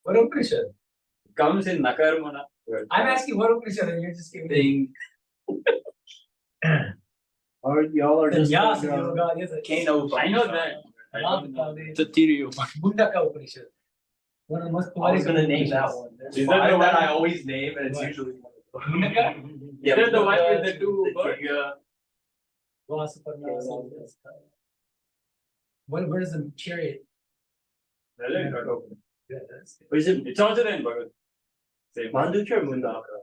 What Upanishad? Comes in Nakarmana. I'm asking what Upanishad, and you're just giving me. Or y'all are just Yes, yoga, yes. Kano. I know that. I don't know. It's a Tiryu. Mundaka Upanishad. One of the most I was poetic gonna name that Upanishads. one. There's Is that five the one- that I always name, and it's What? usually Mundaka? Is that the one with the two birds? Vasuparna. Where's the chariot? Yeah, that's it. Or is it It's also in Bhagavad. Same. Manduka or Mundaka?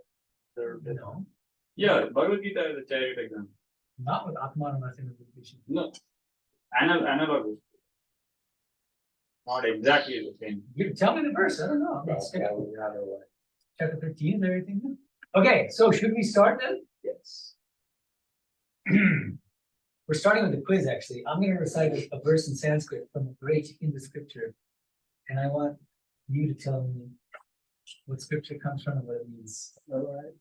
No, Yeah, Bhagavad Gita is a chariot example. not with Atmana Upanishad. No. Analogous. Not exactly the same. You tell me the verse. I don't know. Let's check it. Chapter 13 is everything. Okay, so should we start then? Yes. We're starting with the quiz, actually. I'm going to recite a verse in Sanskrit from a great Hindu scripture. And I want you to tell me what scripture comes from and what it means. All right.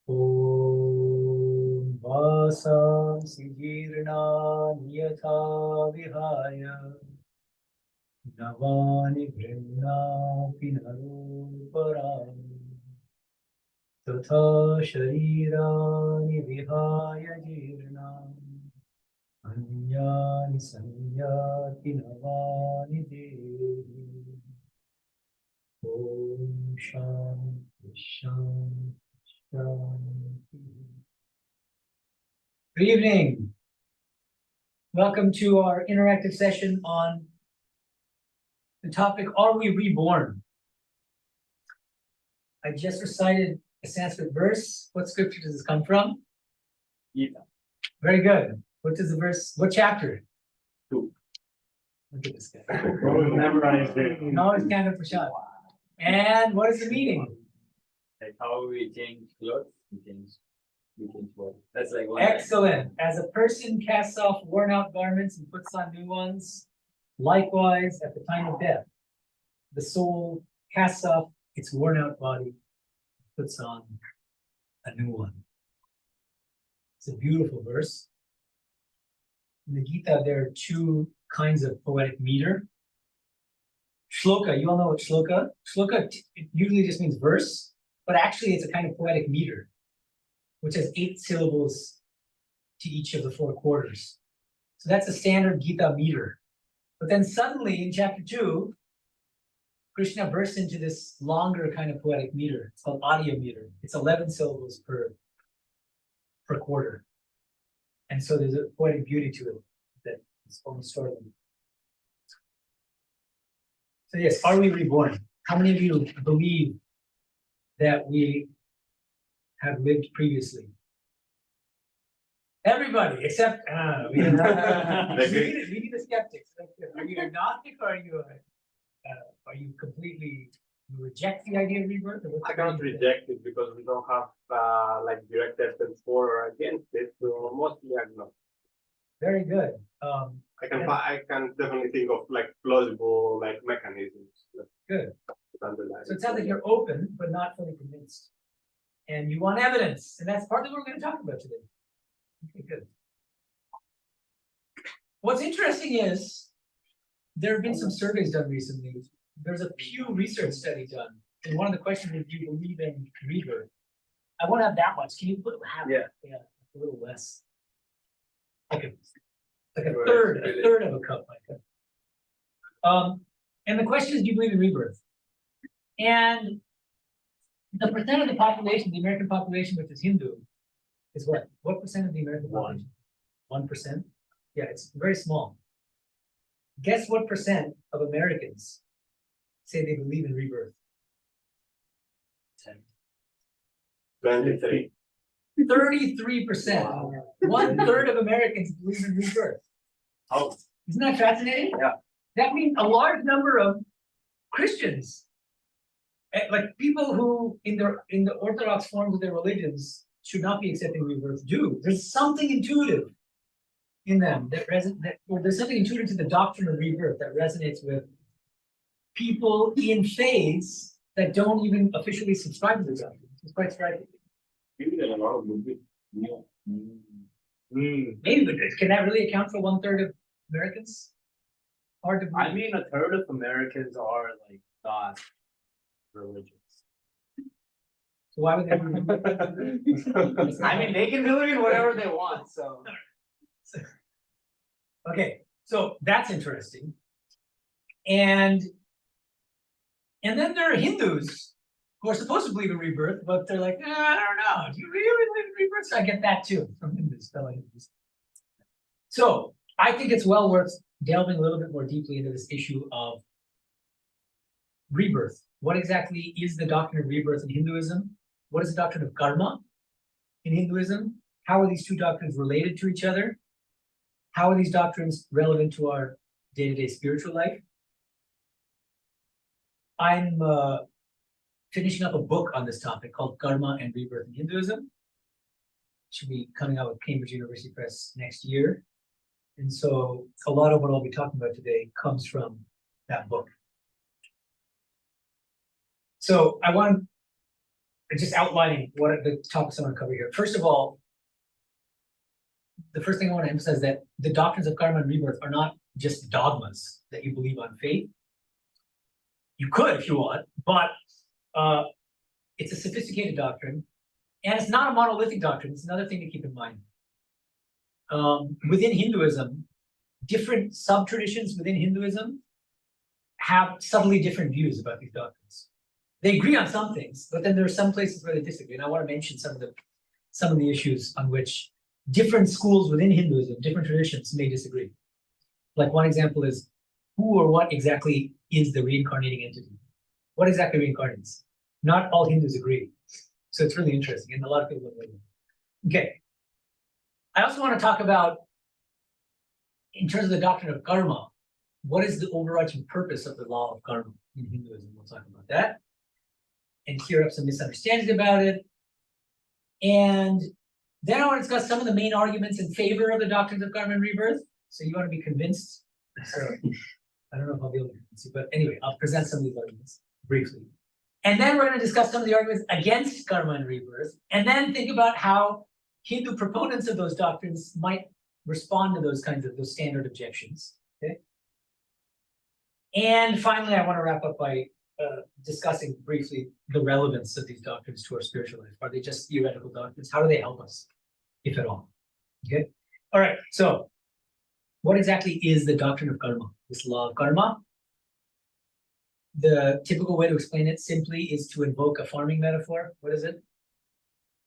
Om Vasam Sijirna Niyatha Vihaya Navani Grimna Pinaru Parami Tatha Sharirani Vihaya Jirna Anyani Sanyati Navani Devi Om Shanti Shanti Shanti. Good evening. Welcome to our interactive session on the topic, Are We Reborn? I just recited a Sanskrit verse. What scripture does this come from? Gita. Very good. What does the verse, what chapter? 2. Look at this guy. Memorized it. No, it's kind of Prashad. And what is the meaning? Like how we change clothes, we change what. That's like one line. Excellent. As a person casts off worn out garments and puts on new ones, likewise, at the time of death, the soul casts off its worn out body, puts on a new one. It's a beautiful verse. In the Gita, there are two kinds of poetic meter. Shloka, you all know what shloka? Shloka it usually just means verse, but actually it's a kind of poetic meter, which has 8 syllables to each of the 4 quarters. So that's a standard Gita meter. But then suddenly in chapter 2, Krishna bursts into this longer kind of poetic meter. It's called Adiya meter. It's 11 syllables per quarter. And so there's a poetic beauty to it that is only stored in. So yes, are we reborn? How many of you believe that we have lived previously? Everybody, except we need the skeptics. Are you agnostic or are you completely reject the idea of rebirth? Or what's I the can't idea? reject it because we don't have like direct evidence for or against it. So mostly agnostic. Very good. I can definitely think of like plausible like mechanisms. Good. Underlying. So it sounds like you're open, but not fully convinced. And you want evidence, and that's partly what we're going to talk about today. Okay, good. What's interesting is there have been some surveys done recently. There's a Pew Research study done, and one of the questions is, do you believe in rebirth? I won't have that much. Can you put half? Yeah. Yeah, a little less. Okay. Like a third of a cup, like that. And the question is, do you believe in rebirth? And the percent of the population, the American population, which is Hindu, is what? What percent of the American population? 1%? Yeah, it's very small. Guess what percent of Americans say they believe in rebirth? 23. 33%. Wow. 1/3 of Americans believe in rebirth. How? Isn't that fascinating? Yeah. That means a large number of Christians, like people who in the orthodox forms of their religions should not be accepting rebirth, do. There's something intuitive in them or there's something intuitive to the doctrine of rebirth that resonates with people in faiths that don't even officially subscribe to the doctrine. It's quite striking. Maybe there's a lot of good. Maybe, but can that really account for 1/3 of Americans? Hard to believe. I mean, a third of Americans are like not religious. So why would they? I mean, they can believe in whatever they want, so. Okay, so that's interesting. And then there are Hindus who are supposed to believe in rebirth, but they're like, I don't know. Do you really believe in rebirth? So I get that too from Hindus, fellow Hindus. So I think it's well worth delving a little bit more deeply into this issue of rebirth. What exactly is the doctrine of rebirth in Hinduism? What is the doctrine of karma in Hinduism? How are these two doctrines related to each other? How are these doctrines relevant to our day-to-day spiritual life? I'm finishing up a book on this topic called Karma and Rebirth in Hinduism. Should be coming out with Cambridge University Press next year. And so a lot of what I'll be talking about today comes from that book. So I want to just outlining what are the topics I want to cover here. First of all, the first thing I want to emphasize is that the doctrines of karma and rebirth are not just dogmas that you believe on faith. You could if you want, but it's a sophisticated doctrine, and it's not a monolithic doctrine. It's another thing to keep in mind. Within Hinduism, different sub-traditions within Hinduism have subtly different views about these doctrines. They agree on some things, but then there are some places where they disagree. And I want to mention some of the issues on which different schools within Hinduism, different traditions may disagree. Like one example is who or what exactly is the reincarnating entity? What exactly reincarnates? Not all Hindus agree. So it's really interesting, and a lot of people don't know. Okay. I also want to talk about, in terms of the doctrine of karma, what is the overarching purpose of the law of karma in Hinduism? We'll talk about that and clear up some misunderstandings about it. And then I want to discuss some of the main arguments in favor of the doctrines of karma and rebirth. So you want to be convinced. So I don't know if I'll be able to convince you, but anyway, I'll present some of these arguments briefly. And then we're going to discuss some of the arguments against karma and rebirth, and then think about how Hindu proponents of those doctrines might respond to those standard objections. Okay. And finally, I want to wrap up by discussing briefly the relevance of these doctrines to our spiritual life. Are they just theoretical doctrines? How do they help us, if at all? Okay. All right. So, what exactly is the doctrine of karma? This law of karma. The typical way to explain it simply is to invoke a farming metaphor. What is it?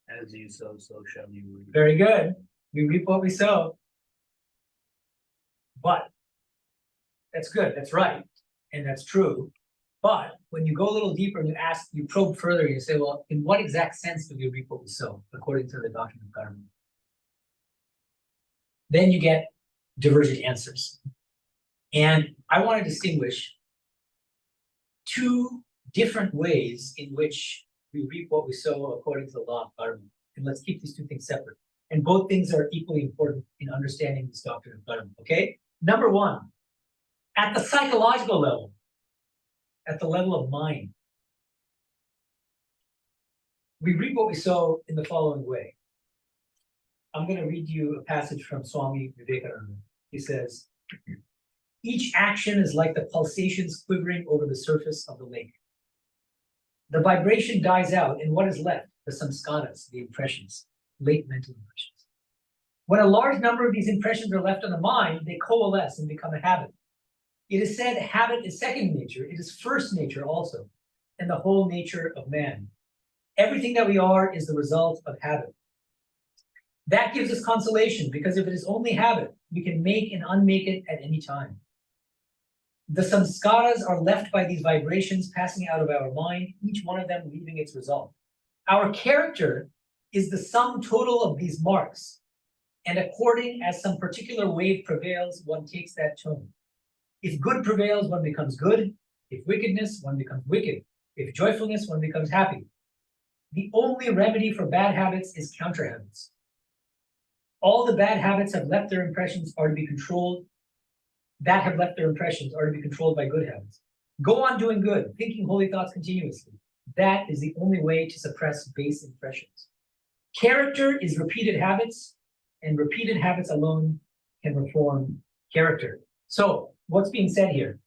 As you sow, so shall you reap. Very good. We reap what we sow. But that's good. That's right. And that's true. But when you go a little deeper and you probe further, and you say, well, in what exact sense do we reap what we sow, according to the doctrine of karma? Then you get divergent answers. And I want to distinguish two different ways in which we reap what we sow according to the law of karma. And let's keep these two things separate. And both things are equally important in understanding this doctrine of karma, okay? Number one, at the psychological level, at the level of mind, we reap what we sow in the following way. I'm going to read you a passage from Swami Medhananda. He says, each action is like the pulsations quivering over the surface of the lake. The vibration dies out, and what is left? The samskaras, the impressions, late mental impressions. When a large number of these impressions are left on the mind, they coalesce and become a habit. It is said habit is second nature, it is first nature also, and the whole nature of man. Everything that we are is the result of habit. That gives us consolation, because if it is only habit, we can make and unmake it at any time. The samskaras are left by these vibrations passing out of our mind, each one of them leaving its result. Our character is the sum total of these marks, and according as some particular wave prevails, one takes that tone. If good prevails, one becomes good. If wickedness, one becomes wicked. If joyfulness, one becomes happy. The only remedy for bad habits is counter habits. All the bad habits have left their impressions are to be controlled. That have left their impressions are to be controlled by good habits. Go on doing good, thinking holy thoughts continuously. That is the only way to suppress base impressions. Character is repeated habits, and repeated habits alone can reform character. So what's being said here?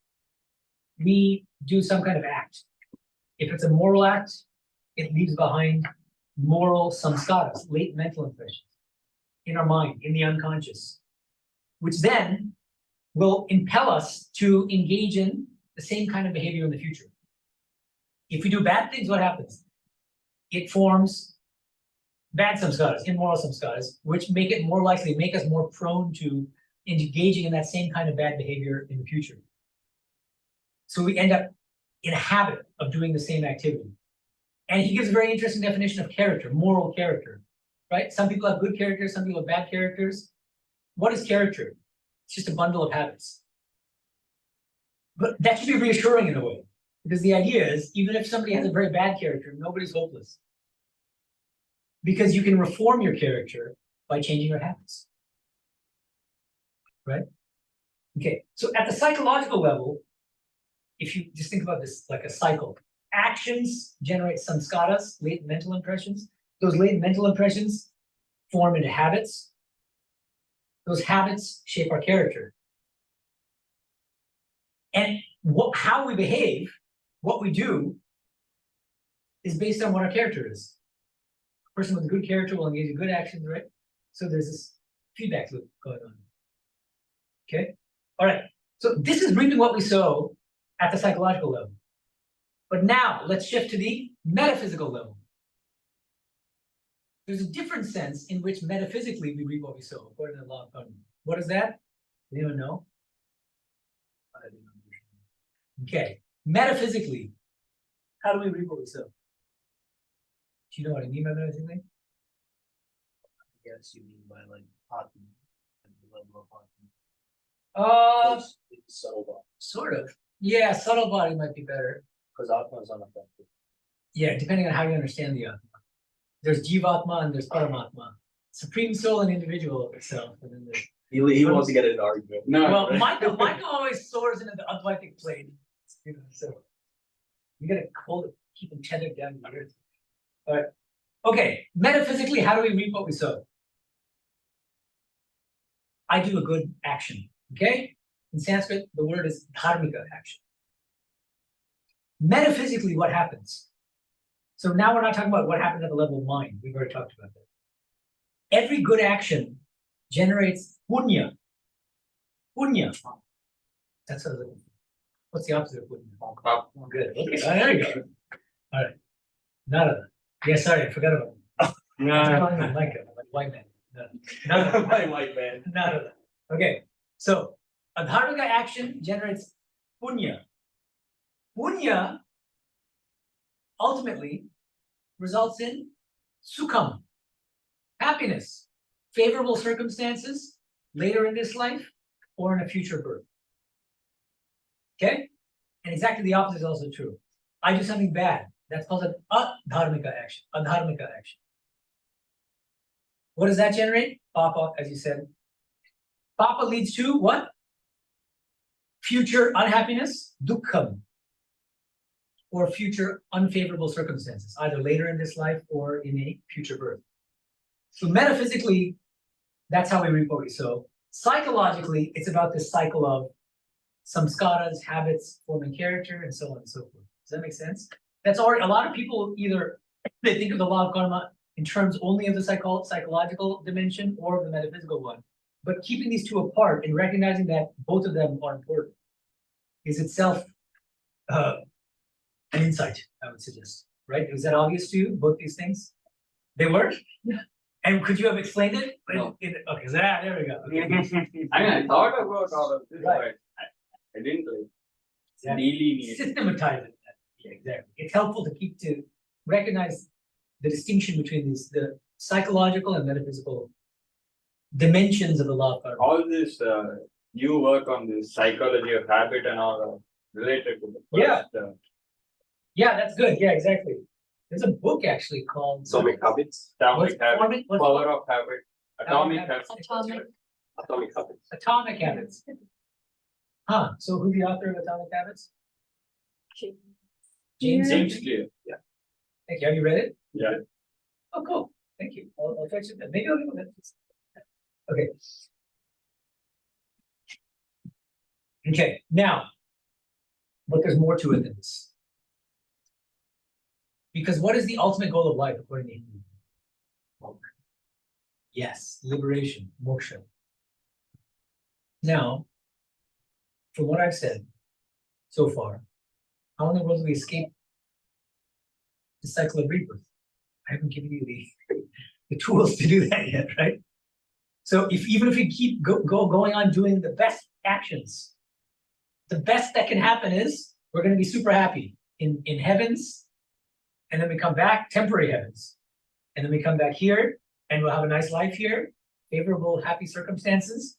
We do some kind of act. If it's a moral act, it leaves behind moral samskaras, late mental impressions, in our mind, in the unconscious, which then will impel us to engage in the same kind of behavior in the future. If we do bad things, what happens? It forms bad samskaras, immoral samskaras, which make it more likely, make us more prone to engaging in that same kind of bad behavior in the future. So we end up in a habit of doing the same activity. And he gives a very interesting definition of character, moral character, right? Some people have good characters, some people have bad characters. What is character? It's just a bundle of habits. But that should be reassuring in a way, because the idea is, even if somebody has a very bad character, nobody's hopeless. Because you can reform your character by changing your habits. Right? Okay, so at the psychological level, if you just think about this like a cycle, actions generate samskaras, latent mental impressions. Those latent mental impressions form into habits. Those habits shape our character. And how we behave, what we do, is based on what our character is. A person with a good character will engage in good actions, right? So there's this feedback loop going on. Okay? All right. So this is reaping what we sow at the psychological level. But now let's shift to the metaphysical level. There's a different sense in which metaphysically we reap what we sow, according to the law of karma. What is that? Does anyone know? Okay. Metaphysically, how do we reap what we sow? Do you know what I mean by metaphysically? Yes, you mean by like hockey and the level of hockey. It's subtle body. Sort of. Yeah, subtle body might be better. Because Atma is unaffected. Yeah, depending on how you understand the Atma. There's Jivatma and there's Paramatma. Supreme soul and individual itself. And then there's... He wants to get in an argument. No. Well, Michael always soars into the Advaitic plane. You know, so you gotta hold it, keep them tethered down to the earth. All right. Okay, metaphysically, how do we reap what we sow? I do a good action. Okay? In Sanskrit, the word is dharmika action. Metaphysically, what happens? So now we're not talking about what happened at the level of mind. We've already talked about that. Every good action generates punya. Punya. That's what I was looking for. What's the opposite of punya? Good. Okay. Oh, there you go. All right. None of that. Yeah, sorry, I forgot about it. I'm like a white man. No. None of that. My white man. None of that. Okay. So a dharmika action generates punya. Punya ultimately results in sukham, happiness, favorable circumstances later in this life or in a future birth. Okay? And exactly the opposite is also true. I do something bad. That's called an adharmika action. Adharmika action. What does that generate? Papa, as you said. Papa leads to what? Future unhappiness, dukkham, or future unfavorable circumstances, either later in this life or in a future birth. So metaphysically, that's how we reap what we sow. Psychologically, it's about this cycle of samskaras, habits, forming character, and so on and so forth. Does that make sense? That's already, a lot of people either, they think of the law of karma in terms only of the psychological dimension or of the metaphysical one. But keeping these two apart and recognizing that both of them are important is itself an insight, I would suggest. Right? Was that obvious to you, both these things? They were? Yeah. And could you have explained it? No. Okay, so there we go. Okay. I mean, I thought about all of this, Right. but I didn't like Exactly. really Systematize it. Yeah, exactly. It's helpful to recognize the distinction between these, the psychological and metaphysical dimensions of the law of karma. all this. You work on this psychology of habit and all related to the Yeah. first, Yeah, that's good. Yeah, exactly. There's a book actually called Atomic habits. atomic habit, Forming- what's power of habit, atomic habits? habit. Atomic habits. Atomic Habits. Huh. So who's the author of Atomic Habits? James. James Clear. Yeah. Thank you. Have you read it? Yeah. Oh, cool. Thank you. I'll try to. Maybe I'll give it. Okay. Okay, now, but there's more to it than this. Because what is the ultimate goal of life according to Hinduism? Yes, liberation, moksha. Now, from what I've said so far, how in the world do we escape the cycle of rebirth? I haven't given you the tools to do that yet, right? So even if we keep going on doing the best actions, the best that can happen is we're going to be super happy in heavens, and then we come back, temporary heavens, and then we come back here, and we'll have a nice life here, favorable, happy circumstances,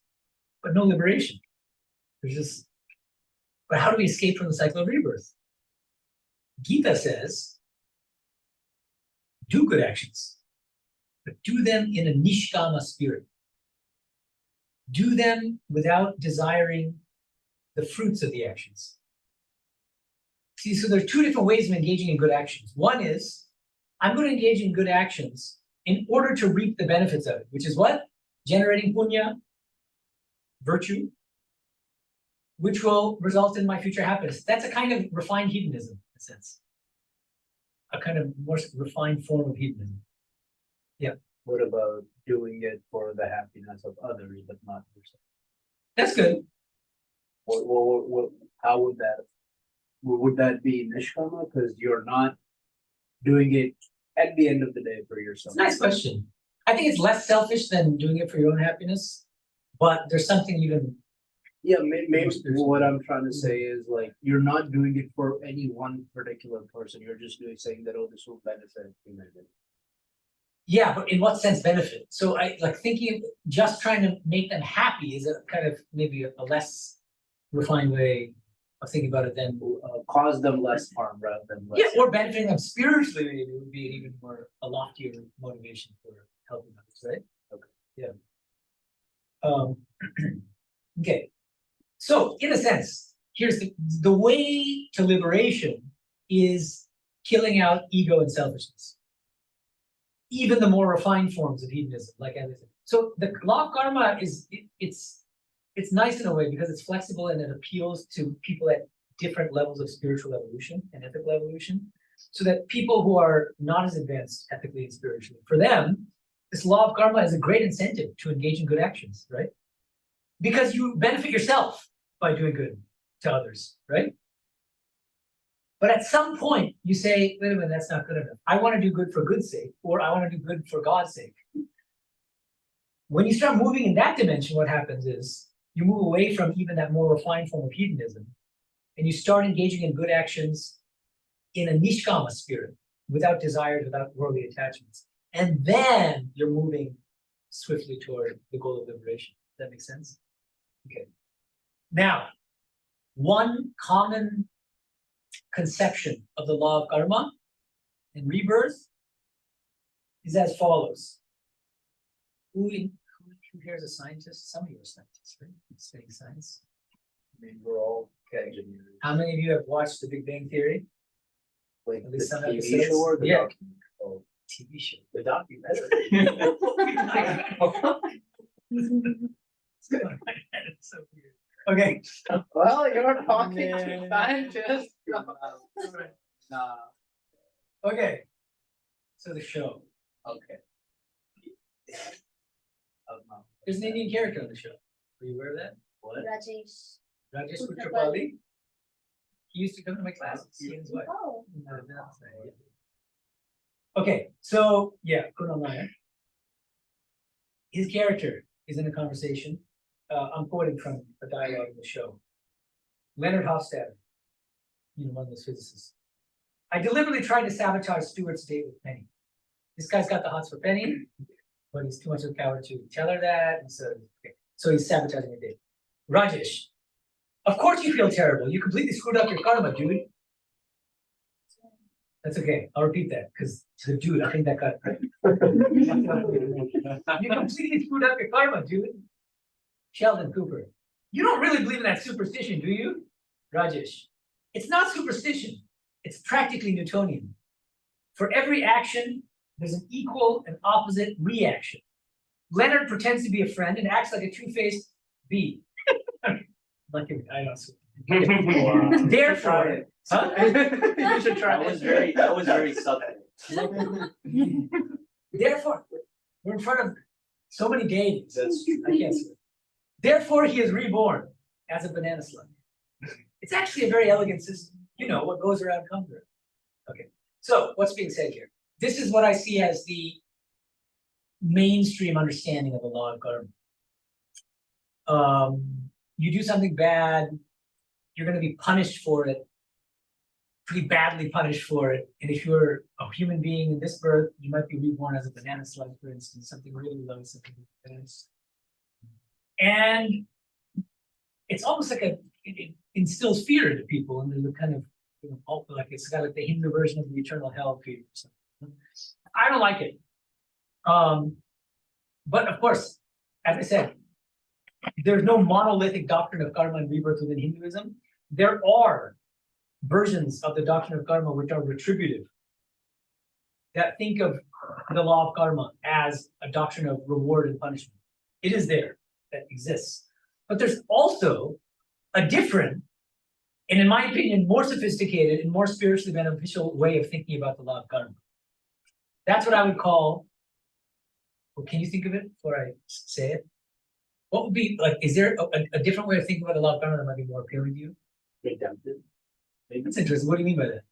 but no liberation. There's just, but how do we escape from the cycle of rebirth? Gita says, do good actions, but do them in a nishkama spirit. Do them without desiring the fruits of the actions. See, so there are two different ways of engaging in good actions. One is, I'm going to engage in good actions in order to reap the benefits of it, which is what? Generating punya, virtue, which will result in my future happiness. That's a kind of refined hedonism, in a sense. A kind of more refined form of hedonism. Yeah. What about doing it for the happiness of others, but not yourself? That's good. How would that be nishkama? Because you're not doing it at the end of the day for yourself. It's a nice question. I think it's less selfish than doing it for your own happiness, but there's something even. Yeah, maybe what I'm trying to say is like you're not doing it for any one particular person. You're just saying that, oh, this will benefit humanity. Yeah, but in what sense benefit? So I like thinking just trying to make them happy is a kind of maybe a less refined way of thinking about it than Cause them less harm rather than less. yeah, or benefiting them spiritually maybe would be an even more a loftier motivation for helping others, right? Okay. Yeah. Okay. So in a sense, here's the way to liberation is killing out ego and selfishness. Even the more refined forms of hedonism, like everything. So the law of karma is it's nice in a way because it's flexible and it appeals to people at different levels of spiritual evolution and ethical evolution. So that people who are not as advanced ethically and spiritually, for them, this law of karma is a great incentive to engage in good actions, right? Because you benefit yourself by doing good to others, right? But at some point, you say, wait a minute, that's not good enough. I want to do good for good's sake, or I want to do good for God's sake. When you start moving in that dimension, what happens is you move away from even that more refined form of hedonism, and you start engaging in good actions in a nishkama spirit, without desires, without worldly attachments. And then you're moving swiftly toward the goal of liberation. Does that make sense? Okay. Now, one common conception of the law of karma and rebirth is as follows. Who here is a scientist? Some of you are scientists, right? Studying science. I mean, we're all engineers. How many of you have watched The Big Bang Theory? Like At the least some TV episodes? show or the Yeah. documentary? Oh, TV show. the documentary. It's so weird. Okay. Well, you're talking to Man. scientists. Nah. Okay. So the show. Okay. There's an Indian character on the show. Are you aware of that? What? Rajesh. Rajesh Kutrapali. He used to come to my classes. He and his wife. Oh. Okay, so yeah, Kunal Nair. His character is in a conversation. I'm quoting from a dialogue in the show. Leonard Hofstadter, one of those physicists. I deliberately tried to sabotage Stuart's date with Penny. This guy's got the hots for Penny, but he's too much of a coward to tell her that. And so he's sabotaging her date. Rajesh, of course you feel terrible. You completely screwed up your karma, dude. That's okay. I'll repeat that because to the dude, I think that got you completely screwed up your karma, dude. Sheldon Cooper. You don't really believe in that superstition, do you? Rajesh. It's not superstition. It's practically Newtonian. For every action, there's an equal and opposite reaction. Leonard pretends to be a friend and acts like a two-faced bee. Like, I don't. Wow. Therefore, huh? You should try That was very subtle. Therefore, we're in front of so many deities. That's I can't see it. Therefore, he is reborn as a banana slug. It's actually a very elegant system. You know, what goes around comes around. Okay, so what's being said here? This is what I see as the mainstream understanding of the law of karma. You do something bad, you're going to be punished for it, pretty badly punished for it. And if you're a human being in this birth, you might be reborn as a banana slug, for instance, something really low, something like this. And it's almost like it instills fear into people, and there's a kind of, you know, like it's kind of like the Hindu version of the eternal hell fear or something. I don't like it. But of course, as I said, there's no monolithic doctrine of karma and rebirth within Hinduism. There are versions of the doctrine of karma which are retributive, that think of the law of karma as a doctrine of reward and punishment. It is there, that exists. But there's also a different, and in my opinion, more sophisticated and more spiritually beneficial way of thinking about the law of karma. That's what I would call, well, can you think of it before I say it? What would be, like, is there a different way of thinking about the law of karma that might be more appealing to you? redemptive. That's interesting. What do you mean by that?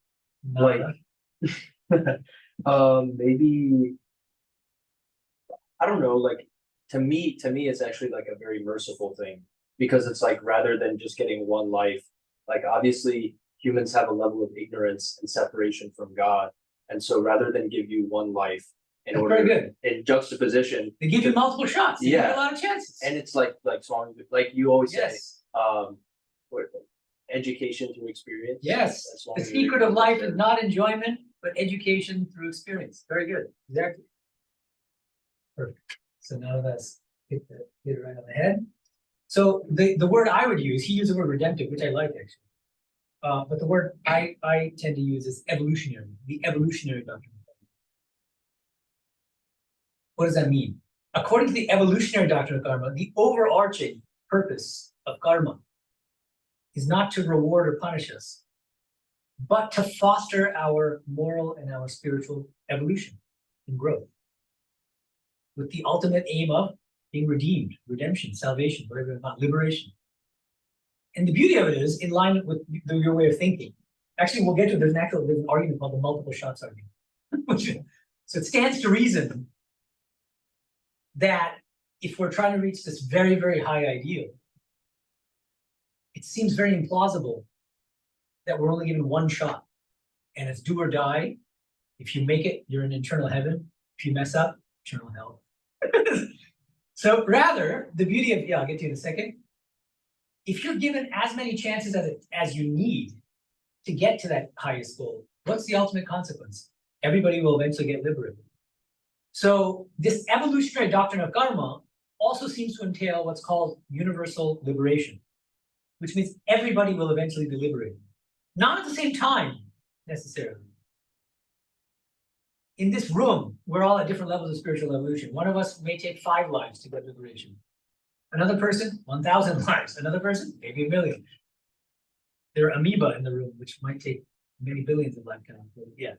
Maybe I don't know, like to me it's actually like a very merciful thing, because it's like rather than just getting one life, like obviously humans have a level of ignorance and separation from God. And so rather than give you one life in That's order very good. in juxtaposition, They give you multiple shots. You Yeah. get a lot of chances. and it's like Swami, like you always say, yes, what, education through experience. yes. That's Swami The secret of Medhananda life said. is not enjoyment, but education through experience. Very good. Exactly. Perfect. So now that's hit it right on the head. So the word I would use, he used the word redemptive, which I like actually. But the word I tend to use is evolutionary, the evolutionary doctrine. What does that mean? According to the evolutionary doctrine of karma, the overarching purpose of karma is not to reward or punish us, but to foster our moral and our spiritual evolution and growth, with the ultimate aim of being redeemed, redemption, salvation, whatever you want, liberation. And the beauty of it is in line with your way of thinking. Actually, we'll get to, there's an argument called the multiple shots argument. So it stands to reason that if we're trying to reach this very, very high ideal, it seems very implausible that we're only given one shot, and it's do or die. If you make it, you're in eternal heaven. If you mess up, eternal hell. So rather, the beauty of, I'll get to you in a second. If you're given as many chances as you need to get to that highest goal, what's the ultimate consequence? Everybody will eventually get liberated. So this evolutionary doctrine of karma also seems to entail what's called universal liberation, which means everybody will eventually be liberated. Not at the same time, necessarily. In this room, we're all at different levels of spiritual evolution. One of us may take 5 lives to get liberation. Another person, 1,000 lives. Another person, maybe 1 million. There are amoeba in the room, which might take many billions of lifetimes. Yeah.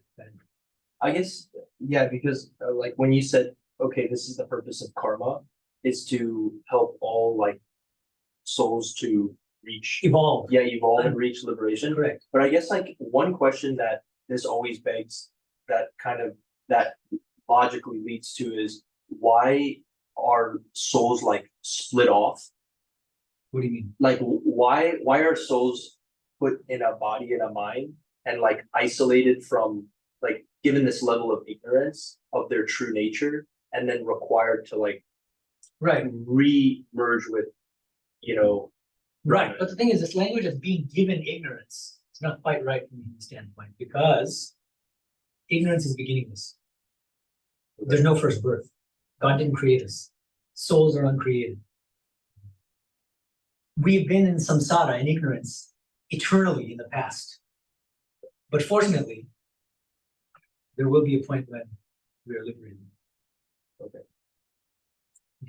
I guess, yeah, because like when you said, okay, this is the purpose of karma, is to help all like souls to reach, Evolve. evolve and reach liberation. Correct. But I guess like one question that this always begs, that logically leads to, is why are souls like split off? What do you mean? Like why are souls put in a body and a mind and like isolated from, like given this level of ignorance of their true nature, and then required to like Right. re-merge with, Right. But the thing is, this language of being given ignorance is not quite right from the standpoint, because ignorance is beginningless. There's no first birth. God didn't create us. Souls are uncreated. We've been in samsara, in ignorance, eternally in the past. But fortunately, there will be a point when we are liberated. Okay.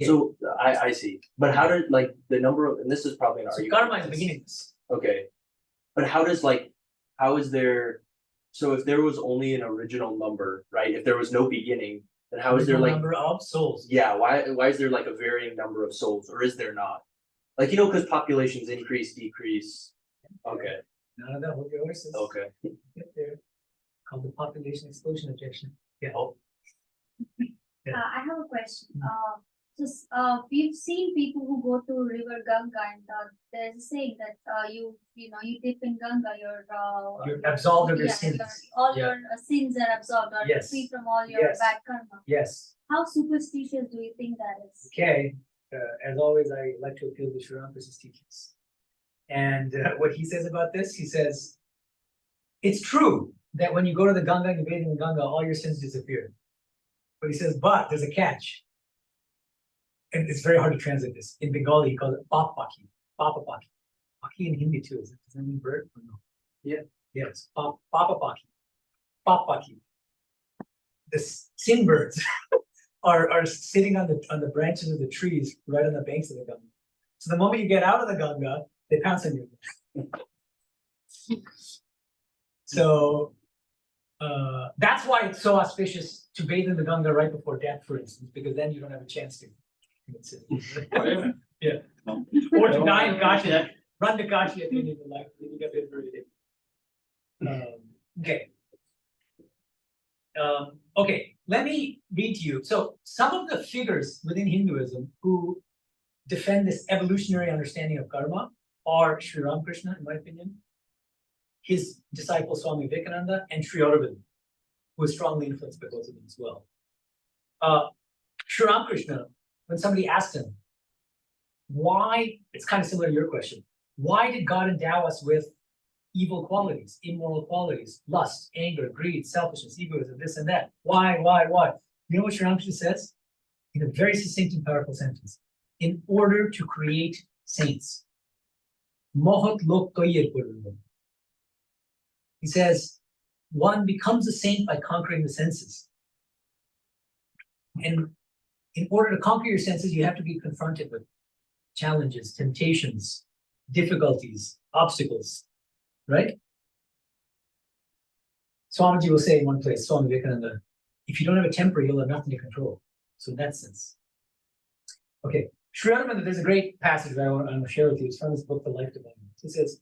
So I see, but how did like the number of, and this is probably an So argument. karma is beginningless. Okay, but how does like, how is there, so if there was only an original number, right, if there was no beginning, then how is there like, Number of souls. yeah, why is there like a varying number of souls, or is there not? Like, you know, because populations increase, decrease, okay, None of that, what your horses. okay. Get there. Called the population explosion objection. Yeah. Yeah. I have a question. We've seen people who go to River Ganga, and there's a saying that you dip in Ganga, You're absolved of your yeah, sins. all Yeah. your sins are absolved, or Yes. free from all your Yes. bad karma. Yes. How superstitious do you think that is? Okay. As always, I like to appeal to Sri Ramakrishna's teachings. And what he says about this, he says, it's true that when you go to the Ganga and you bathe in the Ganga, all your sins disappear. But he says, but there's a catch. And it's very hard to translate this. In Bengali, he calls it papaki, papapaki. Paki in Hindi too, does that mean bird or no? Yeah. Yes, papapaki, papaki. The sin birds are sitting on the branches of the trees right on the banks of the Ganga. So the moment you get out of the Ganga, they pounce on you. So that's why it's so auspicious to bathe in the Ganga right before death, for instance, because then you don't have a chance to commit sin. Yeah. Or to die in Kashi, run to Kashi at the end of your life, then you get liberated. Okay. Okay, let me read to you. So some of the figures within Hinduism who defend this evolutionary understanding of karma are Sri Ramakrishna, in my opinion, his disciple Swami Vivekananda, and Sri Aurobindo, who was strongly influenced by both of them as well. Sri Ramakrishna, when somebody asked him, why, it's kind of similar to your question, why did God endow us with evil qualities, immoral qualities, lust, anger, greed, selfishness, egoism, this and that? Why? You know what Sri Ramakrishna says? In a very succinct and powerful sentence. In order to create saints. Mohat lok toye purva. He says, one becomes a saint by conquering the senses. And in order to conquer your senses, you have to be confronted with challenges, temptations, difficulties, obstacles, right? Swamiji will say in one place, Swami Vivekananda, if you don't have a temper, you'll have nothing to control. So in that sense. Okay, Sri Aurobindo, there's a great passage that I want to share with you. It's from his book, The Life Divine. He says,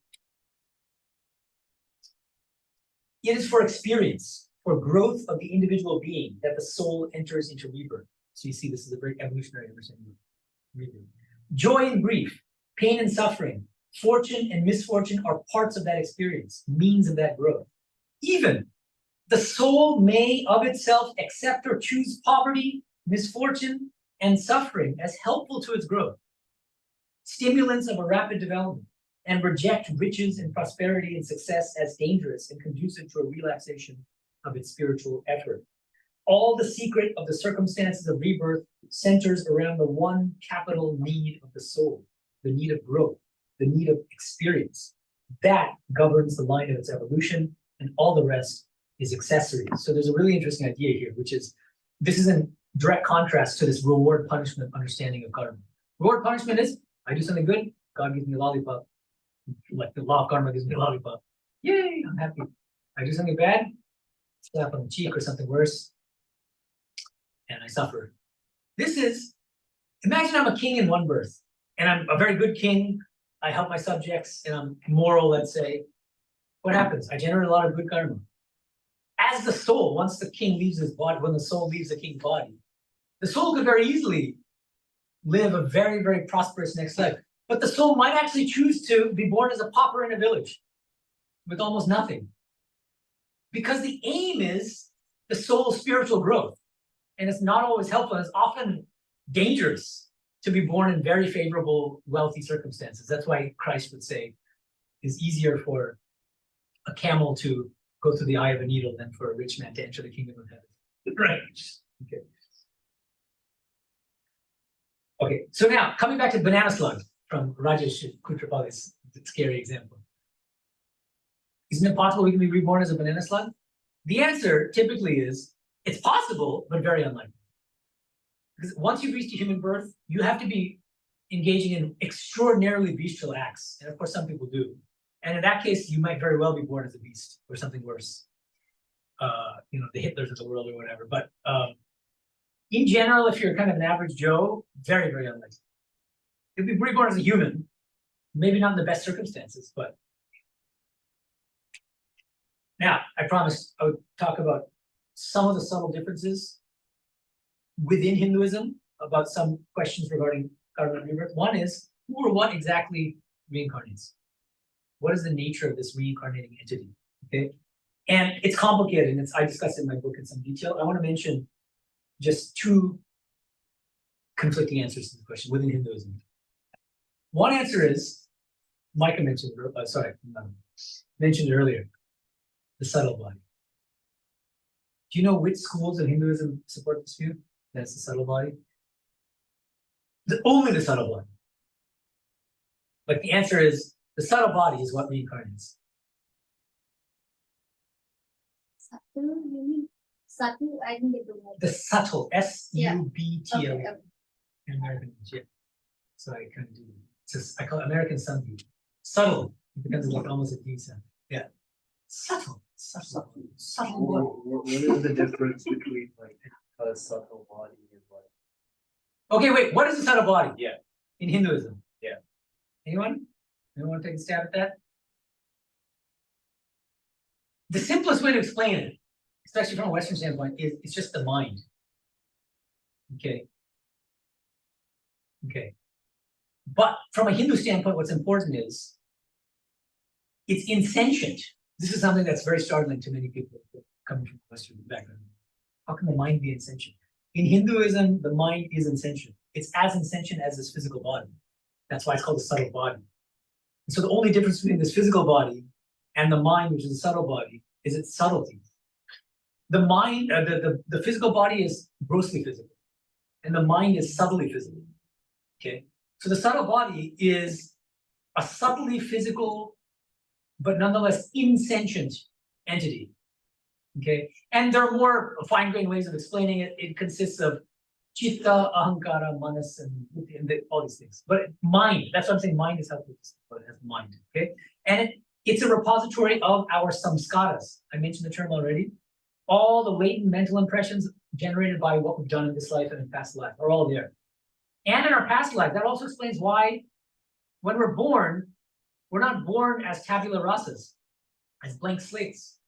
it is for experience, for growth of the individual being, that the soul enters into rebirth. So you see, this is a very evolutionary understanding of rebirth. Joy and grief, pain and suffering, fortune and misfortune are parts of that experience, means of that growth. Even the soul may of itself accept or choose poverty, misfortune, and suffering as helpful to its growth, stimulants of a rapid development, and reject riches and prosperity and success as dangerous and conducive to a relaxation of its spiritual effort. All the secret of the circumstances of rebirth centers around the one capital need of the soul, the need of growth, the need of experience. That governs the line of its evolution, and all the rest is accessory. So there's a really interesting idea here, which is, this is in direct contrast to this reward-punishment understanding of karma. Reward-punishment is, I do something good, God gives me a lollipop. Like the law of karma gives me a lollipop. Yay, I'm happy. I do something bad, slap on the cheek or something worse, and I suffer. This is, imagine I'm a king in one birth, and I'm a very good king. I help my subjects, and I'm moral, let's say. What happens? I generate a lot of good karma. As the soul, once the king leaves his body, when the soul leaves the king's body, the soul could very easily live a very, very prosperous next life. But the soul might actually choose to be born as a pauper in a village with almost nothing. Because the aim is the soul's spiritual growth. And it's not always helpful. It's often dangerous to be born in very favorable, wealthy circumstances. That's why Christ would say it's easier for a camel to go through the eye of a needle than for a rich man to enter the kingdom of heaven. Right. Okay. Okay, so now coming back to banana slug from Rajesh Kutrapalli's scary example. Isn't it possible we can be reborn as a banana slug? The answer typically is, it's possible, but very unlikely. Because once you've reached a human birth, you have to be engaging in extraordinarily bestial acts. And of course, some people do. And in that case, you might very well be born as a beast or something worse. You know, the Hitlers of the world or whatever. But in general, if you're kind of an average Joe, very, very unlikely. You'll be reborn as a human, maybe not in the best circumstances, but. Now, I promised I would talk about some of the subtle differences within Hinduism about some questions regarding karma and rebirth. One is, who or what exactly reincarnates? What is the nature of this reincarnating entity? Okay, and it's complicated, and I discuss it in my book in some detail. I want to mention just two conflicting answers to the question within Hinduism. One answer is, Micah mentioned, mentioned earlier, the subtle body. Do you know which schools of Hinduism support this view? That's the subtle body. Only the subtle body. But the answer is the subtle body is what reincarnates. Subtle, you mean? Subtle, I didn't get the word. The subtle, S-U-B-T-L-E. Okay, okay. In American, yeah. So I kind of do. I call it American Sunbeam. Subtle. It becomes like almost a D sound. Yeah. Subtle. Subtle body. What is the difference between like a subtle body and like? Okay, wait. What is the subtle body? Yeah. In Hinduism. Yeah. Anyone? Anyone want to take a stab at that? The simplest way to explain it, especially from a Western standpoint, is it's just the mind. Okay. Okay. But from a Hindu standpoint, what's important is it's insentient. This is something that's very startling to many people coming from a Western background. How can the mind be insentient? In Hinduism, the mind is insentient. It's as insentient as this physical body. That's why it's called the subtle body. And so the only difference between this physical body and the mind, which is the subtle body, is its subtlety. The mind, the physical body is grossly physical, and the mind is subtly physical. Okay, so the subtle body is a subtly physical, but nonetheless insentient entity. Okay, and there are more fine-grained ways of explaining it. It consists of chitta, ahankara, manas, and all these things. But mind, that's what I'm saying. Mind is helpful, but it has mind. Okay, and it's a repository of our samskaras. I mentioned the term already. All the latent mental impressions generated by what we've done in this life and in past life are all there. And in our past life, that also explains why, when we're born, we're not born as tabula rasas, as blank slates.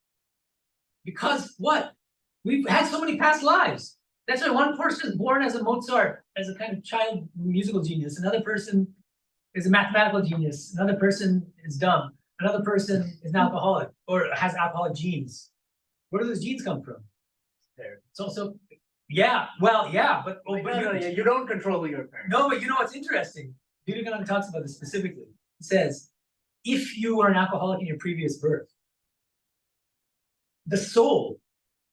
Because what? We've had so many past lives. That's why one person is born as a Mozart, as a kind of child musical genius. Another person is a mathematical genius. Another person is dumb. Another person is an alcoholic or has alcoholic genes. Where do those genes come from? There. It's also, yeah, well, yeah, but, You don't control your parents. no, but you know what's interesting? Vivekananda talks about this specifically. He says, if you were an alcoholic in your previous birth, the soul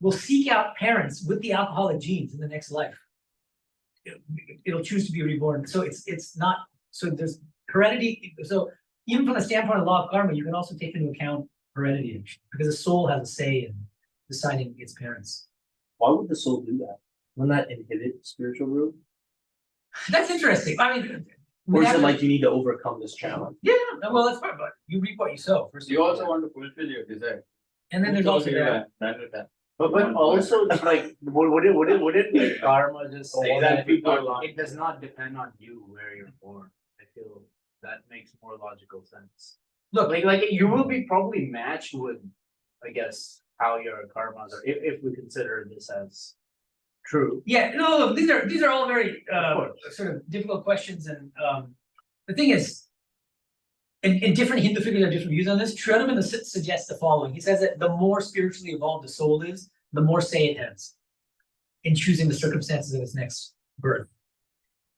will seek out parents with the alcoholic genes in the next life. It'll choose to be reborn. So it's not, so there's heredity. So even from the standpoint of law of karma, you can also take into account heredity, because the soul has a say in deciding its parents. Why would the soul do that? Wouldn't that inhibit spiritual growth? That's interesting. I mean, Or is it like you need to overcome this challenge? yeah, well, that's part, but you reap what you sow. First You also want to fulfill your desire. and then there's Who also told you that. that. But also, like, would it be karma just say All that that people it does not depend on you where you're born? I feel that makes more logical sense. Look, Like you will be probably matched with, I guess, how your karmas are, if we consider this as true. yeah, no, look, these are all very sort of difficult questions, and the thing is, in different Hindu figures have different views on this. Sridharman suggests the following. He says that the more spiritually evolved the soul is, the more say it has in choosing the circumstances of its next birth,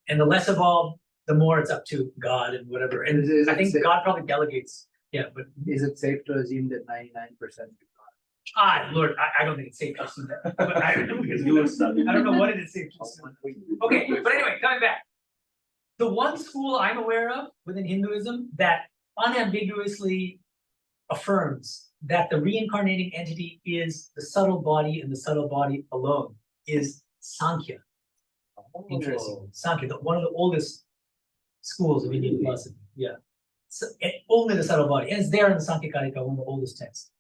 and the less evolved, the more it's up to God and whatever. And Is I it think safe- God probably delegates. Yeah, but Is it safe to assume that 99%? Lord, I don't think it's safe to assume that. But I don't know what it is safe to assume. Okay, but anyway, coming back. The one school I'm aware of within Hinduism that unambiguously affirms that the reincarnating entity is the subtle body and the subtle body alone is Sankhya. Interesting. Sankhya, one of the oldest schools of Indian philosophy. Yeah. So, only the subtle body. And it's there in the Sankhya Karika, one of the oldest texts.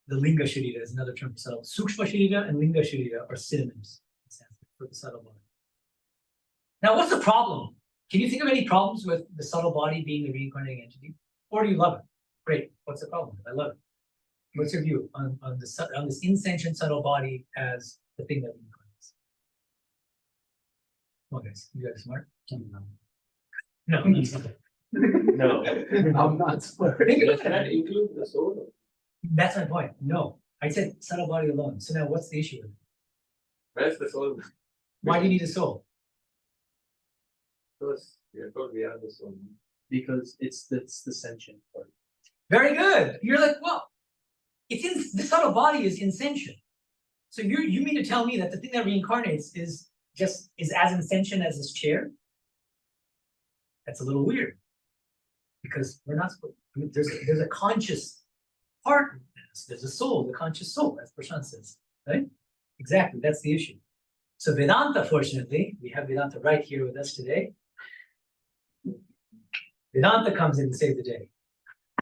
The Linga Sharira is another term for subtle. Sukshma Sharira and Linga Sharira are synonyms in Sanskrit for the subtle body. Now, what's the problem? Can you think of any problems with the subtle body being a reincarnating entity? Or do you love it? Great. What's the problem? I love it. What's your view on this insentient subtle body as the thing that reincarnates? Come on, guys. You guys are smart? No. No. I'm not smart. Think Does about that that. include the soul? That's my point. No. I said subtle body alone. So now what's the issue with it? Where's the soul? Why do you need a soul? Because we are told we are the soul. Because it's the sentient part. Very good. You're like, well, it's in the subtle body is insentient. So you mean to tell me that the thing that reincarnates is as insentient as this chair? That's a little weird. Because we're not supposed there's a conscious part in this. There's a soul, the conscious soul, as Prashant says. Right? Exactly, that's the issue. So Vedanta, fortunately, we have Vedanta right here with us today. Vedanta comes in to save the day.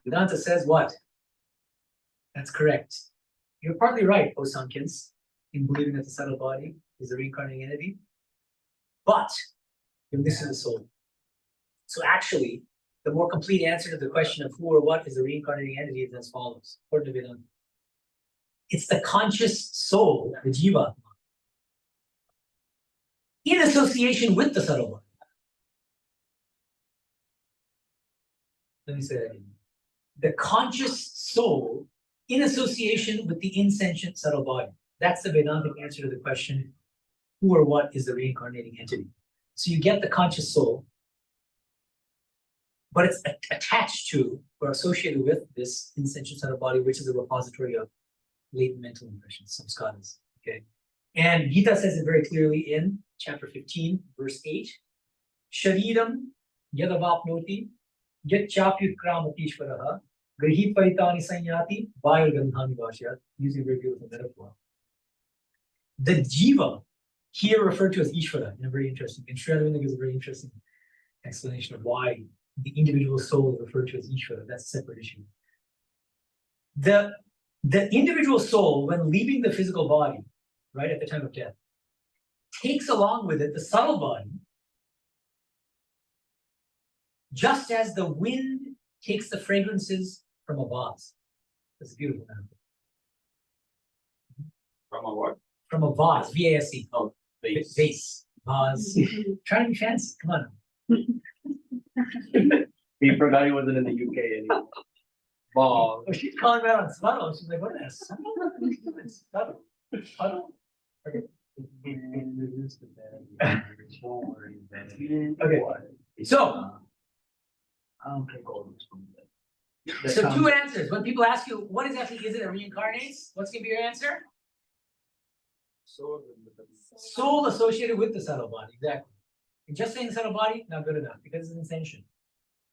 Vedanta says what? That's correct. You're partly right, O Sankhyains, in believing that the subtle body is a reincarnating entity. But this is the soul. So actually, the more complete answer to the question of who or what is a reincarnating entity is as follows, according to Vedanta. It's the conscious soul, the jiva, in association with the subtle body. Let me say that again. The conscious soul in association with the insentient subtle body. That's the Vedantic answer to the question, who or what is the reincarnating entity? So you get the conscious soul, but it's attached to or associated with this insentient subtle body, which is a repository of latent mental impressions, samskaras. Okay. And Gita says it very clearly in chapter 15, verse 8. Shariram yadavapnoti yachapyutkramapishvaraha grihi paitani sanyati vayurgandhani vashyat, using a very beautiful metaphor. The jiva, here referred to as Ishvara, in a very interesting, and Sri Aurobindo gives a very interesting explanation of why the individual soul is referred to as Ishvara. That's a separate issue. The individual soul, when leaving the physical body, right at the time of death, takes along with it the subtle body, just as the wind takes the fragrances from a vase. That's a beautiful metaphor. From a what? From a vase, V-A-S-E. Oh, Vase. Vase. Trying to be fancy. Come on. He forgot he wasn't in the UK anymore. Ball. Oh, she's calling me out on subtle. She's like, what is that? Subtle? Subtle? Okay. Okay. So, so two answers. When people ask you, what exactly is it that reincarnates? What's going to be your answer? Soul. Soul associated with the subtle body. Exactly. And just saying subtle body, not good enough because it's intention.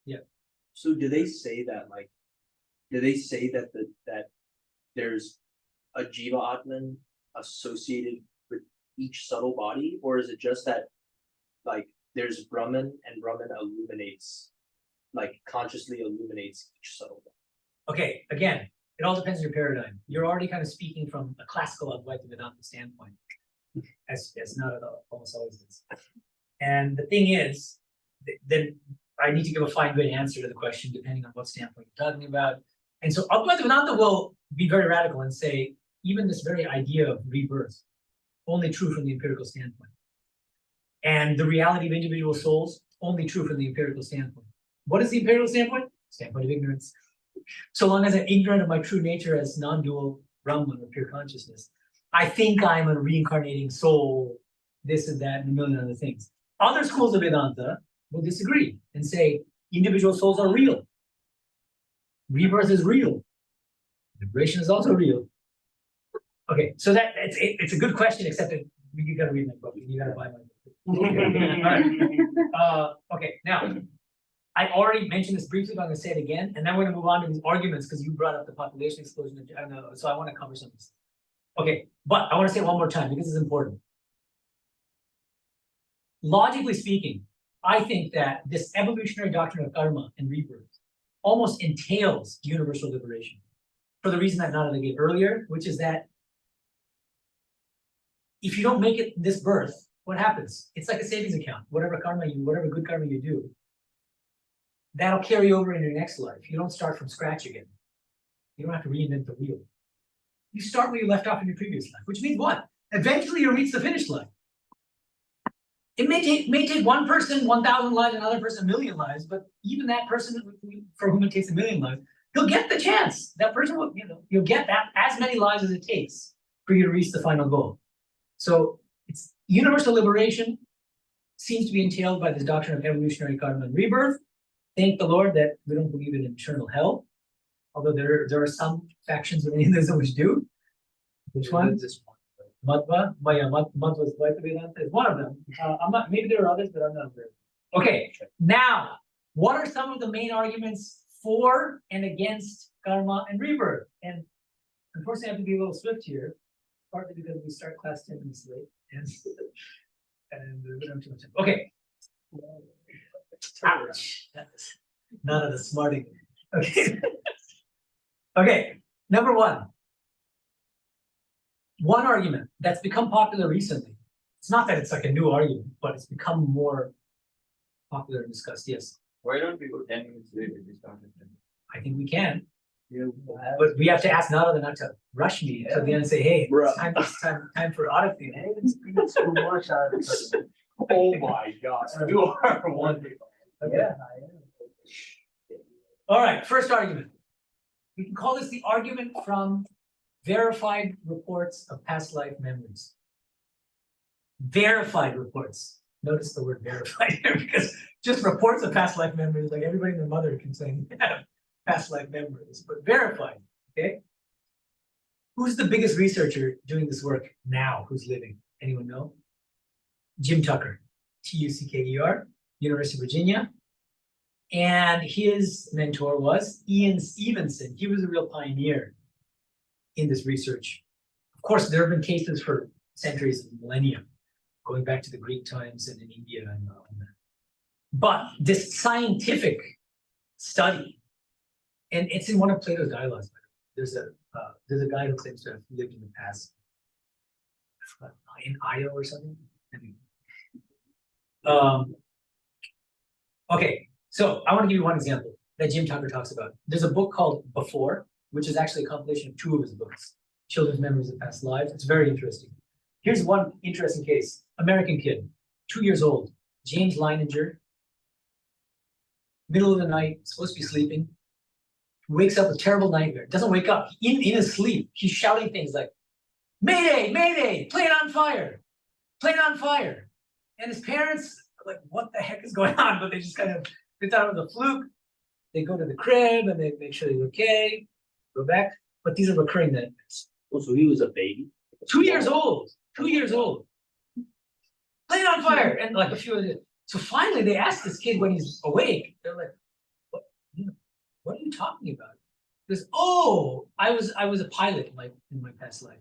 Yeah. So do they say that that there's a Jiva Atman associated with each subtle body, or is it just that like there's Brahman and Brahman illuminates, like consciously illuminates each subtle body? Okay, again, it all depends on your paradigm. You're already kind of speaking from a classical Advaita Vedanta standpoint, as not at all, almost always is. And the thing is, then I need to give a fine good answer to the question depending on what standpoint you're talking about. And so Advaita Vedanta will be very radical and say, even this very idea of rebirth, only true from the empirical standpoint. And the reality of individual souls, only true from the empirical standpoint. What is the empirical standpoint? Standpoint of ignorance. So long as I'm ignorant of my true nature as non-dual Brahman or pure consciousness, I think I'm a reincarnating soul, this and that, and a million other things. Other schools of Vedanta will disagree and say individual souls are real. Rebirth is real. Liberation is also real. Okay, so that it's a good question, except that you got to read my book. You got to buy my book. All right. Okay, now I already mentioned this briefly, but I'm going to say it again, and then we're going to move on to these arguments because you brought up the population explosion. So I want to cover some of this. Okay, but I want to say it one more time because it's important. logically speaking, I think that this evolutionary doctrine of karma and rebirth almost entails universal liberation for the reason that Nanda gave earlier, which is that if you don't make it this birth, what happens? It's like a savings account. Whatever good karma you do, that'll carry over into your next life. You don't start from scratch again. You don't have to reinvent the wheel. You start where you left off in your previous life, which means what? Eventually you'll reach the finish line. It may take one person 1,000 lives, another person 1,000,000 lives, but even that person for whom it takes 1,000,000 lives, he'll get the chance. That person will, you'll get that as many lives as it takes for you to reach the final goal. So it's universal liberation seems to be entailed by this doctrine of evolutionary karma and rebirth. Thank the Lord that we don't believe in eternal hell, although there are some factions of Hinduism which do. Which one? Madhva, Madhva's Vedanta is one of them. I'm not. Maybe there are others, but I'm not aware. Okay, now what are some of the main arguments for and against karma and rebirth? And unfortunately, I have to be a little swift here, partly because we start class 10 minutes late, and we don't have too much time. Okay. Ouch. That's none of the smarting. Okay. Okay. Number one. One argument that's become popular recently. It's not that it's like a new argument, but it's become more popular and discussed. Yes. Why don't we go 10 minutes later? We started 10. I think we can. But we have to ask Nada not to rush me until the end and say, hey, it's time for audit thing. Oh my gosh, you are wonderful. Okay. All right, first argument. We can call this the argument from verified reports of past life memories. Verified reports. Notice the word verified here because just reports of past life memories, like everybody and their mother can say past life memories, but verified, okay? Who's the biggest researcher doing this work now? Who's living? Anyone know? Jim Tucker, Tucker, University of Virginia. And his mentor was Ian Stevenson. He was a real pioneer in this research. Of course, there have been cases for centuries and millennia, going back to the Greek times and in India and all that. But this scientific study, and it's in one of Plato's dialogues, by the way. There's a guy who claims to have lived in the past, in Io or something. Okay, so I want to give you one example that Jim Tucker talks about. There's a book called Before, which is actually a compilation of 2 of his books, Children's Memories of Past Lives. It's very interesting. Here's one interesting case. American kid, 2 years old, James Leininger, middle of the night, supposed to be sleeping, wakes up with terrible nightmare, doesn't wake up. In his sleep, he's shouting things like, Mayday, Mayday, plane on fire, plane on fire. And his parents are like, what the heck is going on? But they just kind of, they thought it was a fluke. They go to the crib and they make sure he's okay, go back. But these are recurring nightmares. Oh, so he was a baby? 2 years old, 2 years old. Plane on fire. And like a few of the, so finally they asked this kid when he's awake, they're like, what are you talking about? He goes, oh, I was a pilot in my past life.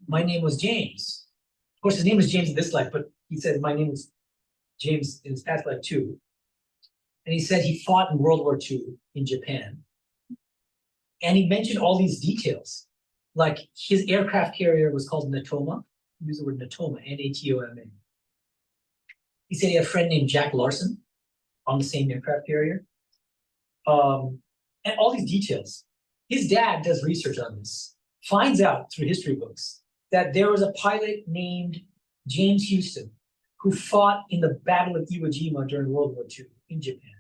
My name was James. Of course, his name was James in this life, but he said my name was James in his past life too. And he said he fought in World War II in Japan. And he mentioned all these details. Like his aircraft carrier was called Natoma. He used the word Natoma, Natoma. He said he had a friend named Jack Larson on the same aircraft carrier. And all these details. His dad does research on this, finds out through history books that there was a pilot named James Houston who fought in the Battle of Iwo Jima during World War II in Japan,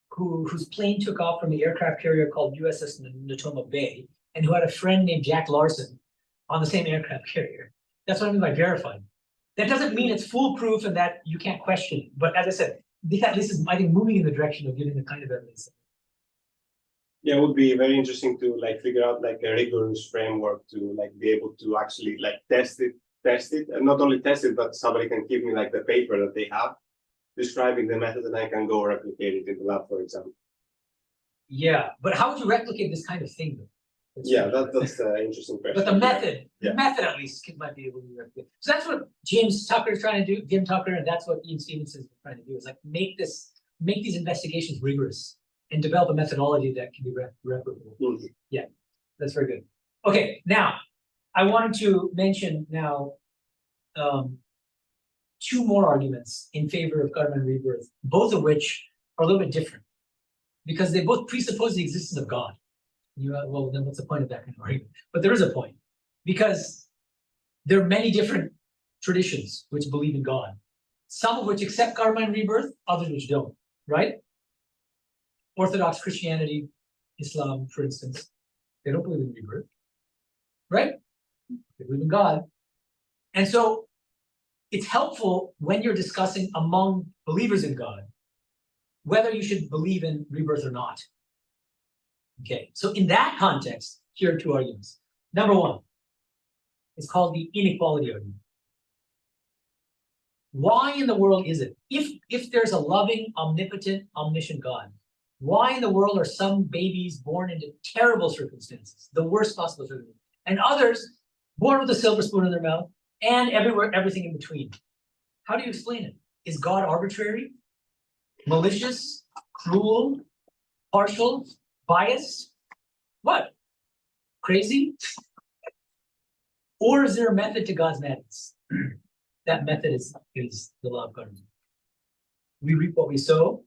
whose plane took off from the aircraft carrier called USS Natoma Bay, and who had a friend named Jack Larson on the same aircraft carrier. That's what I mean by verified. That doesn't mean it's foolproof and that you can't question it. But as I said, this at least is, I think, moving in the direction of giving the kind of evidence. Yeah, it would be very interesting to like figure out like a rigorous framework to like be able to actually like test it, and not only test it, but somebody can give me like the paper that they have describing the method, and I can go replicate it in the lab, for example. Yeah, but how would you replicate this kind of thing, though? Yeah, that's the interesting question. But the method, Yeah. the method at least might be able to be replicated. So that's what James Tucker is trying to do, Jim Tucker, and that's what Ian Stevenson is trying to do, is like make these investigations rigorous and develop a methodology that can be replicable. Mhm. Yeah, that's very good. Okay, now I wanted to mention now two more arguments in favor of karma and rebirth, both of which are a little bit different because they both presuppose the existence of God. Well, then what's the point of that kind of argument? But there is a point because there are many different traditions which believe in God, some of which accept karma and rebirth, others which don't, right? Orthodox Christianity, Islam, for instance, they don't believe in rebirth, right? They believe in God. And so it's helpful when you're discussing among believers in God, whether you should believe in rebirth or not. Okay, so in that context, here are two arguments. Number one, it's called the inequality argument. Why in the world is it, if there's a loving, omnipotent, omniscient God, why in the world are some babies born into terrible circumstances, the worst possible circumstances, and others born with a silver spoon in their mouth, and everything in between? How do you explain it? Is God arbitrary, malicious, cruel, partial, biased? What? Crazy? Or is there a method to God's madness? That method is the law of karma. We reap what we sow.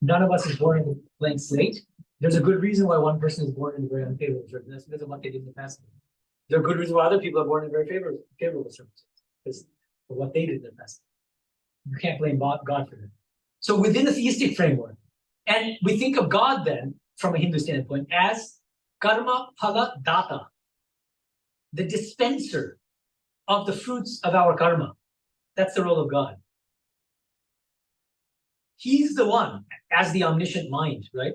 None of us is born in a blank slate. There's a good reason why one person is born in a very unfavorable circumstance because of what they did in the past. There are good reasons why other people are born in very favorable circumstances because of what they did in the past. You can't blame God for that. So within the theistic framework, and we think of God then, from a Hindu standpoint, as karma phala data, the dispenser of the fruits of our karma. That's the role of God. He's the one, as the omniscient mind, right,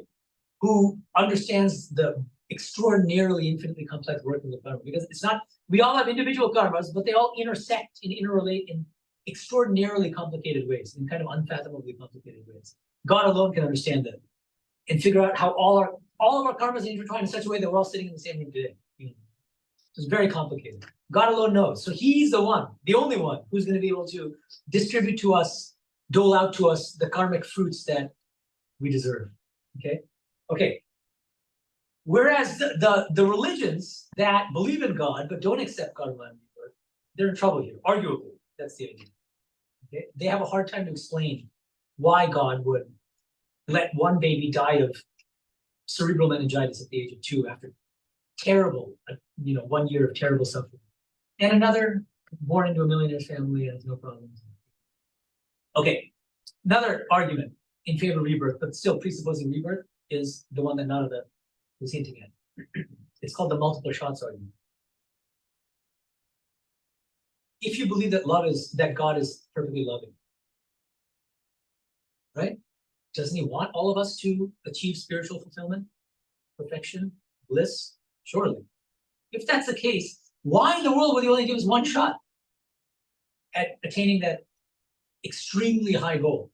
who understands the extraordinarily infinitely complex workings of karma. Because it's not, we all have individual karmas, but they all intersect and interrelate in extraordinarily complicated ways, in kind of unfathomably complicated ways. God alone can understand that and figure out how all of our karmas are intertwined in such a way that we're all sitting in the same room today. So it's very complicated. God alone knows. So he's the one, the only one, who's going to be able to distribute to us, dole out to us the karmic fruits that we deserve. Okay. Whereas the religions that believe in God but don't accept karma and rebirth, they're in trouble here. Arguably, that's the idea. Okay, they have a hard time to explain why God would let one baby die of cerebral meningitis at the age of 2 after terrible, 1 year of terrible suffering, and another born into a millionaire's family and has no problems. Okay, another argument in favor of rebirth, but still presupposing rebirth, is the one that Narada was hinting at. It's called the multiple shots argument. If you believe that God is perfectly loving, right? Doesn't he want all of us to achieve spiritual fulfillment, perfection, bliss? Surely. If that's the case, why in the world would he only give us one shot at attaining that extremely high goal?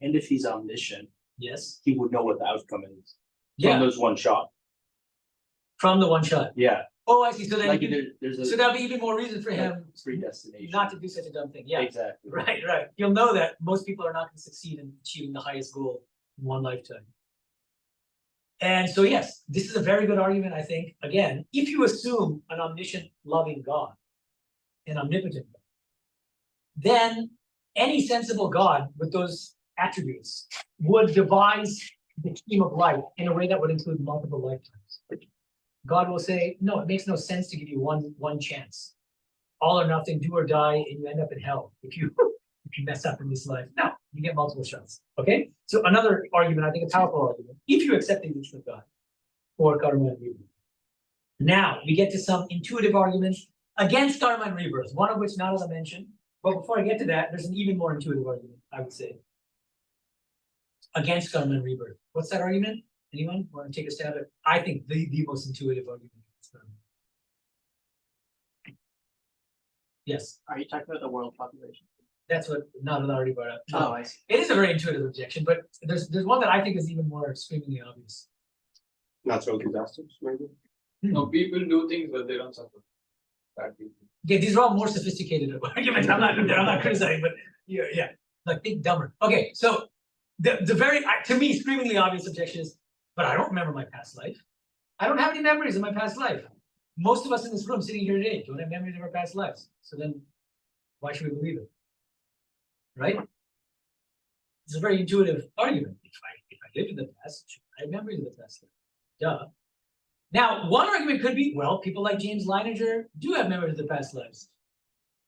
And if he's omniscient, Yes. he would know what the outcome is Yeah. from those one shot. From the one shot. Yeah, Oh, I see. So then like so that'll be even more reason for him predestination. not to do such a dumb thing. Yeah. Exactly. Right. He'll know that most people are not going to succeed in achieving the highest goal in one lifetime. And so, yes, this is a very good argument, I think. Again, if you assume an omniscient, loving God, an omnipotent God, then any sensible God with those attributes would devise the scheme of life in a way that would include multiple lifetimes. God will say, no, it makes no sense to give you one chance. All or nothing, do or die, and you end up in hell if you mess up in this life. No, you get multiple shots. Okay? So another argument, I think a powerful argument, if you accept the existence of God for karma and rebirth. Now we get to some intuitive arguments against karma and rebirth, one of which Narada mentioned. But before I get to that, there's an even more intuitive argument, I would say, against karma and rebirth. What's that argument? Anyone want to take a stab at? I think the most intuitive argument against karma. Yes. Are you talking about the world population? That's what Narada already brought up. Oh, I see. It is a very intuitive objection, but there's one that I think is even more screamingly obvious. natural disasters, maybe. No, people do things, but they don't suffer. Bad people. Okay, these are all more sophisticated arguments. I'm not criticizing, but yeah, like think dumber. Okay, so the very to me screamingly obvious objection is, but I don't remember my past life. I don't have any memories of my past life. Most of us in this room sitting here today don't have memories of our past lives. So then why should we believe it? Right? It's a very intuitive argument. If I lived in the past, I have memories of the past life. Duh. Now, one argument could be, well, people like James Leininger do have memories of their past lives.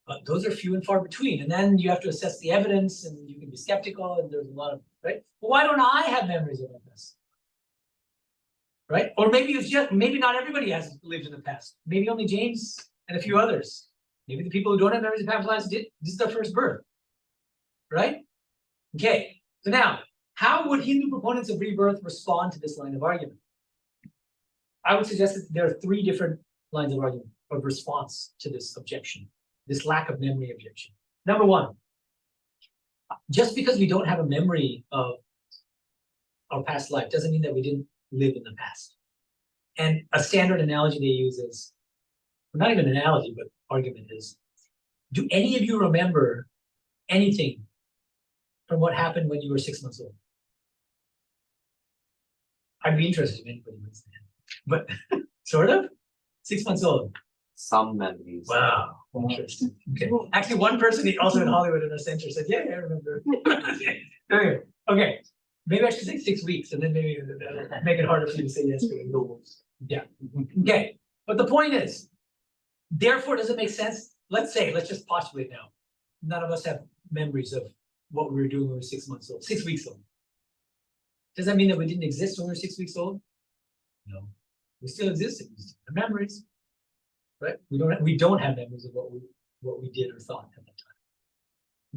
But those are few and far between. And then you have to assess the evidence and you can be skeptical and there's a lot of, right? Well, why don't I have memories of my past? Right? Or maybe it's just, maybe not everybody has lived in the past. Maybe only James and a few others. Maybe the people who don't have memories of past lives did. This is their first birth. Right? Okay. So now, how would Hindu proponents of rebirth respond to this line of argument? I would suggest that there are three different lines of argument of response to this objection, this lack of memory objection. Number one, just because we don't have a memory of our past life doesn't mean that we didn't live in the past. And a standard analogy they use is, well, not even an analogy, but argument is, do any of you remember anything from what happened when you were 6 months old? I'd be interested if anybody raised their hand. But sort of 6 months old. Some memories. Wow, interesting. Okay, actually, one person also in Hollywood in our center said, "Yeah, I remember." Okay, maybe I should say 6 weeks, and then maybe that'll make it harder for you to say yes to it. Yeah. Okay, but the point is, therefore, does it make sense? Let's just postulate now. None of us have memories of what we were doing when we were 6 months old, 6 weeks old. Does that mean that we didn't exist when we were 6 weeks old? No. We still exist. We still have memories, right? We don't have memories of what we did or thought at that time.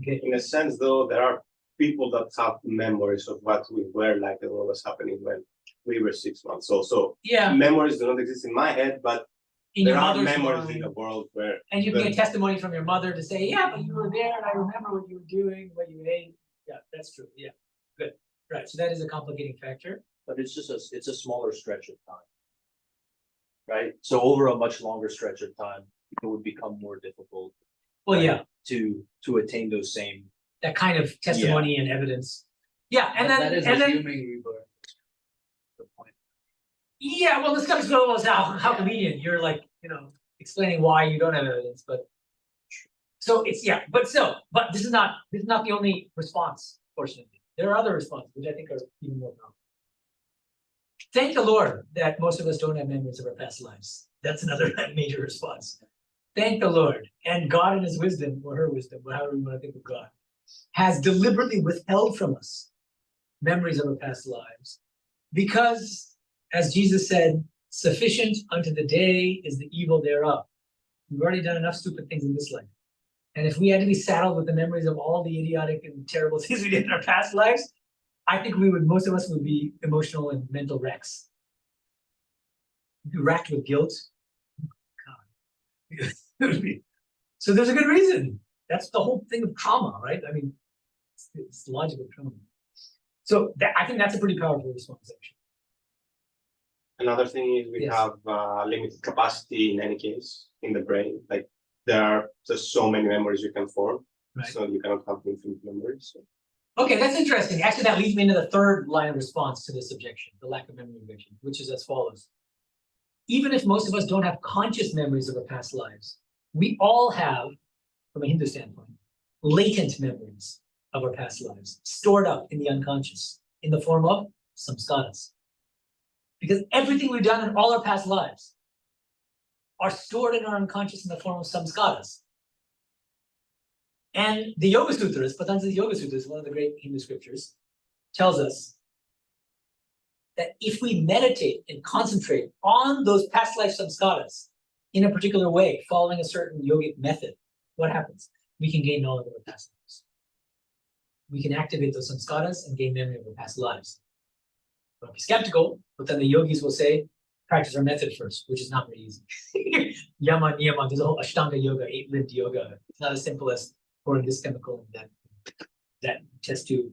Okay. In a sense, though, there are people that have memories of what we were like and what was happening when we were 6 months old. So yeah, memories do not exist in my head, but in there your are mother's memories mind. in the world where. And you get testimony from your mother to say, yeah, but you were there and I remember what you were doing, what you ate. Yeah, that's true. Yeah, good. Right. So that is a complicating factor. But it's just it's a smaller stretch of time. Right? So over a much longer stretch of time, it would become more difficult. Well, yeah, to attain those same. that kind of testimony and evidence. Yeah, and then that is and then assuming rebirth. The point. yeah, well, this comes to almost how convenient you're like, explaining why you don't have evidence, but so it's but this is not the only response, fortunately. There are other responses which I think are even more powerful. Thank the Lord that most of us don't have memories of our past lives. That's another major response. Thank the Lord. And God in his wisdom, or her wisdom, however you want to think of God, has deliberately withheld from us memories of our past lives. Because, as Jesus said, sufficient unto the day is the evil thereof. We've already done enough stupid things in this life. And if we had to be saddled with the memories of all the idiotic and terrible things we did in our past lives, I think most of us would be emotional and mental wrecks. We'd be racked with guilt. God. So there's a good reason. That's the whole thing of trauma, right? I mean, it's the logic of trauma. So I think that's a pretty powerful response, actually. Another thing is we Yes. have limited capacity in any case in the brain. Like there are just so many memories you can form. Right. So you cannot have infinite memories. So. Okay, that's interesting. Actually, that leads me into the third line of response to this objection, the lack of memory objection, which is as follows. Even if most of us don't have conscious memories of our past lives, we all have, from a Hindu standpoint, latent memories of our past lives, stored up in the unconscious, in the form of samskaras. Because everything we've done in all our past lives are stored in our unconscious in the form of samskaras. And the Yoga Sutras, Patanjali Yoga Sutras, one of the great Hindu scriptures, tells us that if we meditate and concentrate on those past life samskaras in a particular way, following a certain yogic method, what happens? We can gain knowledge of our past lives. We can activate those samskaras and gain memory of our past lives. Don't be skeptical, but then the yogis will say, practice our method first, which is not very easy. Yama, niyama, there's a whole Ashtanga yoga, 8-lived yoga. It's not as simple as pouring this chemical in that test tube.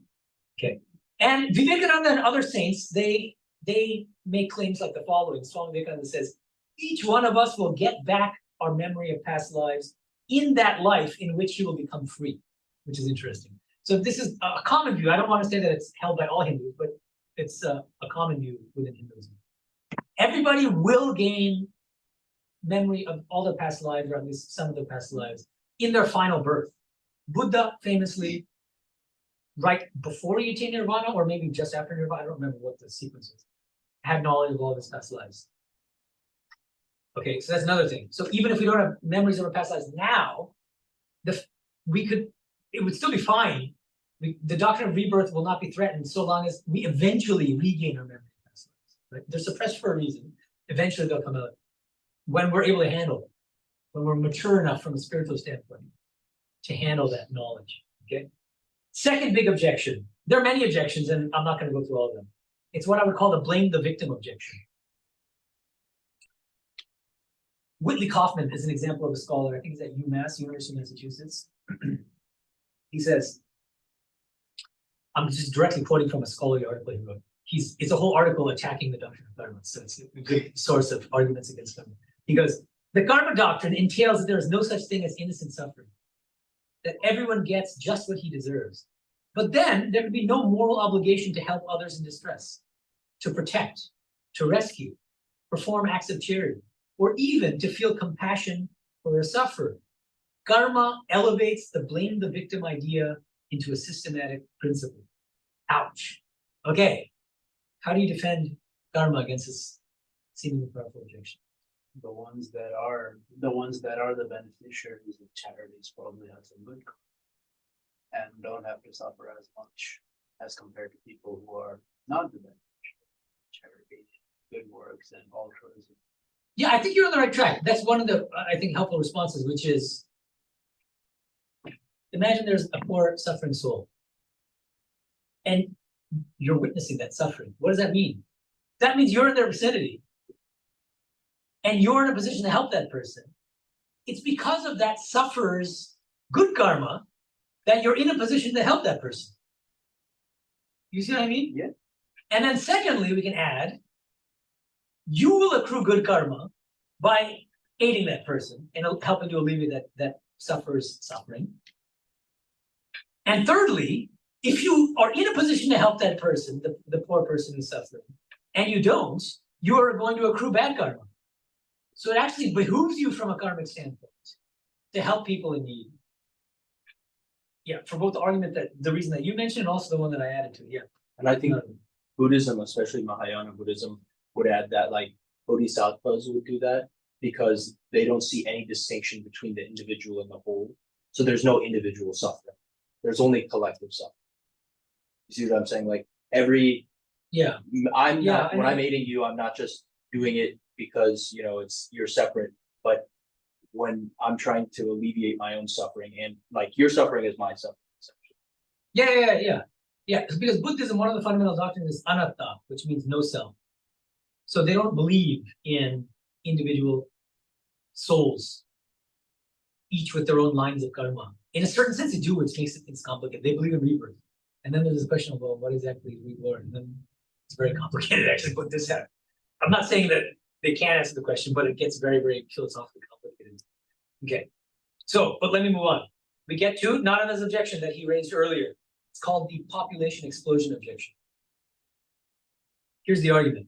Okay. And Vivekananda and other saints, they they make claims like the following. Swami Medhananda says, each one of us will get back our memory of past lives in that life in which he will become free, which is interesting. So this is a common view. I don't want to say that it's held by all Hindus, but it's a common view within Hinduism. Everybody will gain memory of all their past lives, or at least some of their past lives, in their final birth. Buddha famously, right before he attained nirvana, or maybe just after nirvana, I don't remember what the sequence is, had knowledge of all of his past lives. Okay, so that's another thing. So even if we don't have memories of our past lives now, it would still be fine. The doctrine of rebirth will not be threatened so long as we eventually regain our memory of past lives. Right? They're suppressed for a reason. Eventually they'll come out when we're able to handle it, when we're mature enough from a spiritual standpoint to handle that knowledge. Okay. Second big objection. There are many objections, and I'm not going to go through all of them. It's what I would call the blame the victim objection. Whitley Kaufman is an example of a scholar. I think he's at UMass, University of Massachusetts. He says, I'm just directly quoting from a scholarly article he wrote. It's a whole article attacking the doctrine of karma, so it's a good source of arguments against karma. He goes, the karma doctrine entails that there is no such thing as innocent suffering, that everyone gets just what he deserves. But then there can be no moral obligation to help others in distress, to protect, to rescue, perform acts of charity, or even to feel compassion for a sufferer. Karma elevates the blame the victim idea into a systematic principle. Ouch. Okay. How do you defend karma against this seemingly powerful objection? The ones that are the beneficiaries of charities probably have some good karma and don't have to suffer as much as compared to people who are not the beneficiaries of charity, good works, and altruism. Yeah, I think you're on the right track. That's one of the, I think, helpful responses, which is, imagine there's a poor suffering soul, and you're witnessing that suffering. What does that mean? That means you're in their vicinity, and you're in a position to help that person. It's because of that sufferer's good karma that you're in a position to help that person. You see what I mean? Yeah. And then secondly, we can add, you will accrue good karma by aiding that person and helping to alleviate that sufferer's suffering. And thirdly, if you are in a position to help that person, the poor person who's suffering, and you don't, you are going to accrue bad karma. So it actually behooves you from a karmic standpoint to help people in need. Yeah, for both the argument that the reason that you mentioned and also the one that I added to, yeah. And I think Buddhism, especially Mahayana Buddhism, would add that like bodhisattvas would do that because they don't see any distinction between the individual and the whole. So there's no individual suffering. There's only collective suffering. You see what I'm saying? Like Yeah. I'm not, when I'm aiding you, I'm not just doing it because, you're separate, but when I'm trying to alleviate my own suffering and like your suffering is my suffering. Yeah. It's because Buddhism, one of the fundamental doctrines is anatta, which means no self. So they don't believe in individual souls, each with their own lines of karma. In a certain sense, they do, which makes things complicated. They believe in rebirth. And then there's this question of, well, what exactly is reborn? And then it's very complicated to actually put this out. I'm not saying that they can't answer the question, but it gets very, very philosophically complicated. Okay. So, but let me move on. We get to Nandan's objection that he raised earlier. It's called the population explosion objection. Here's the argument.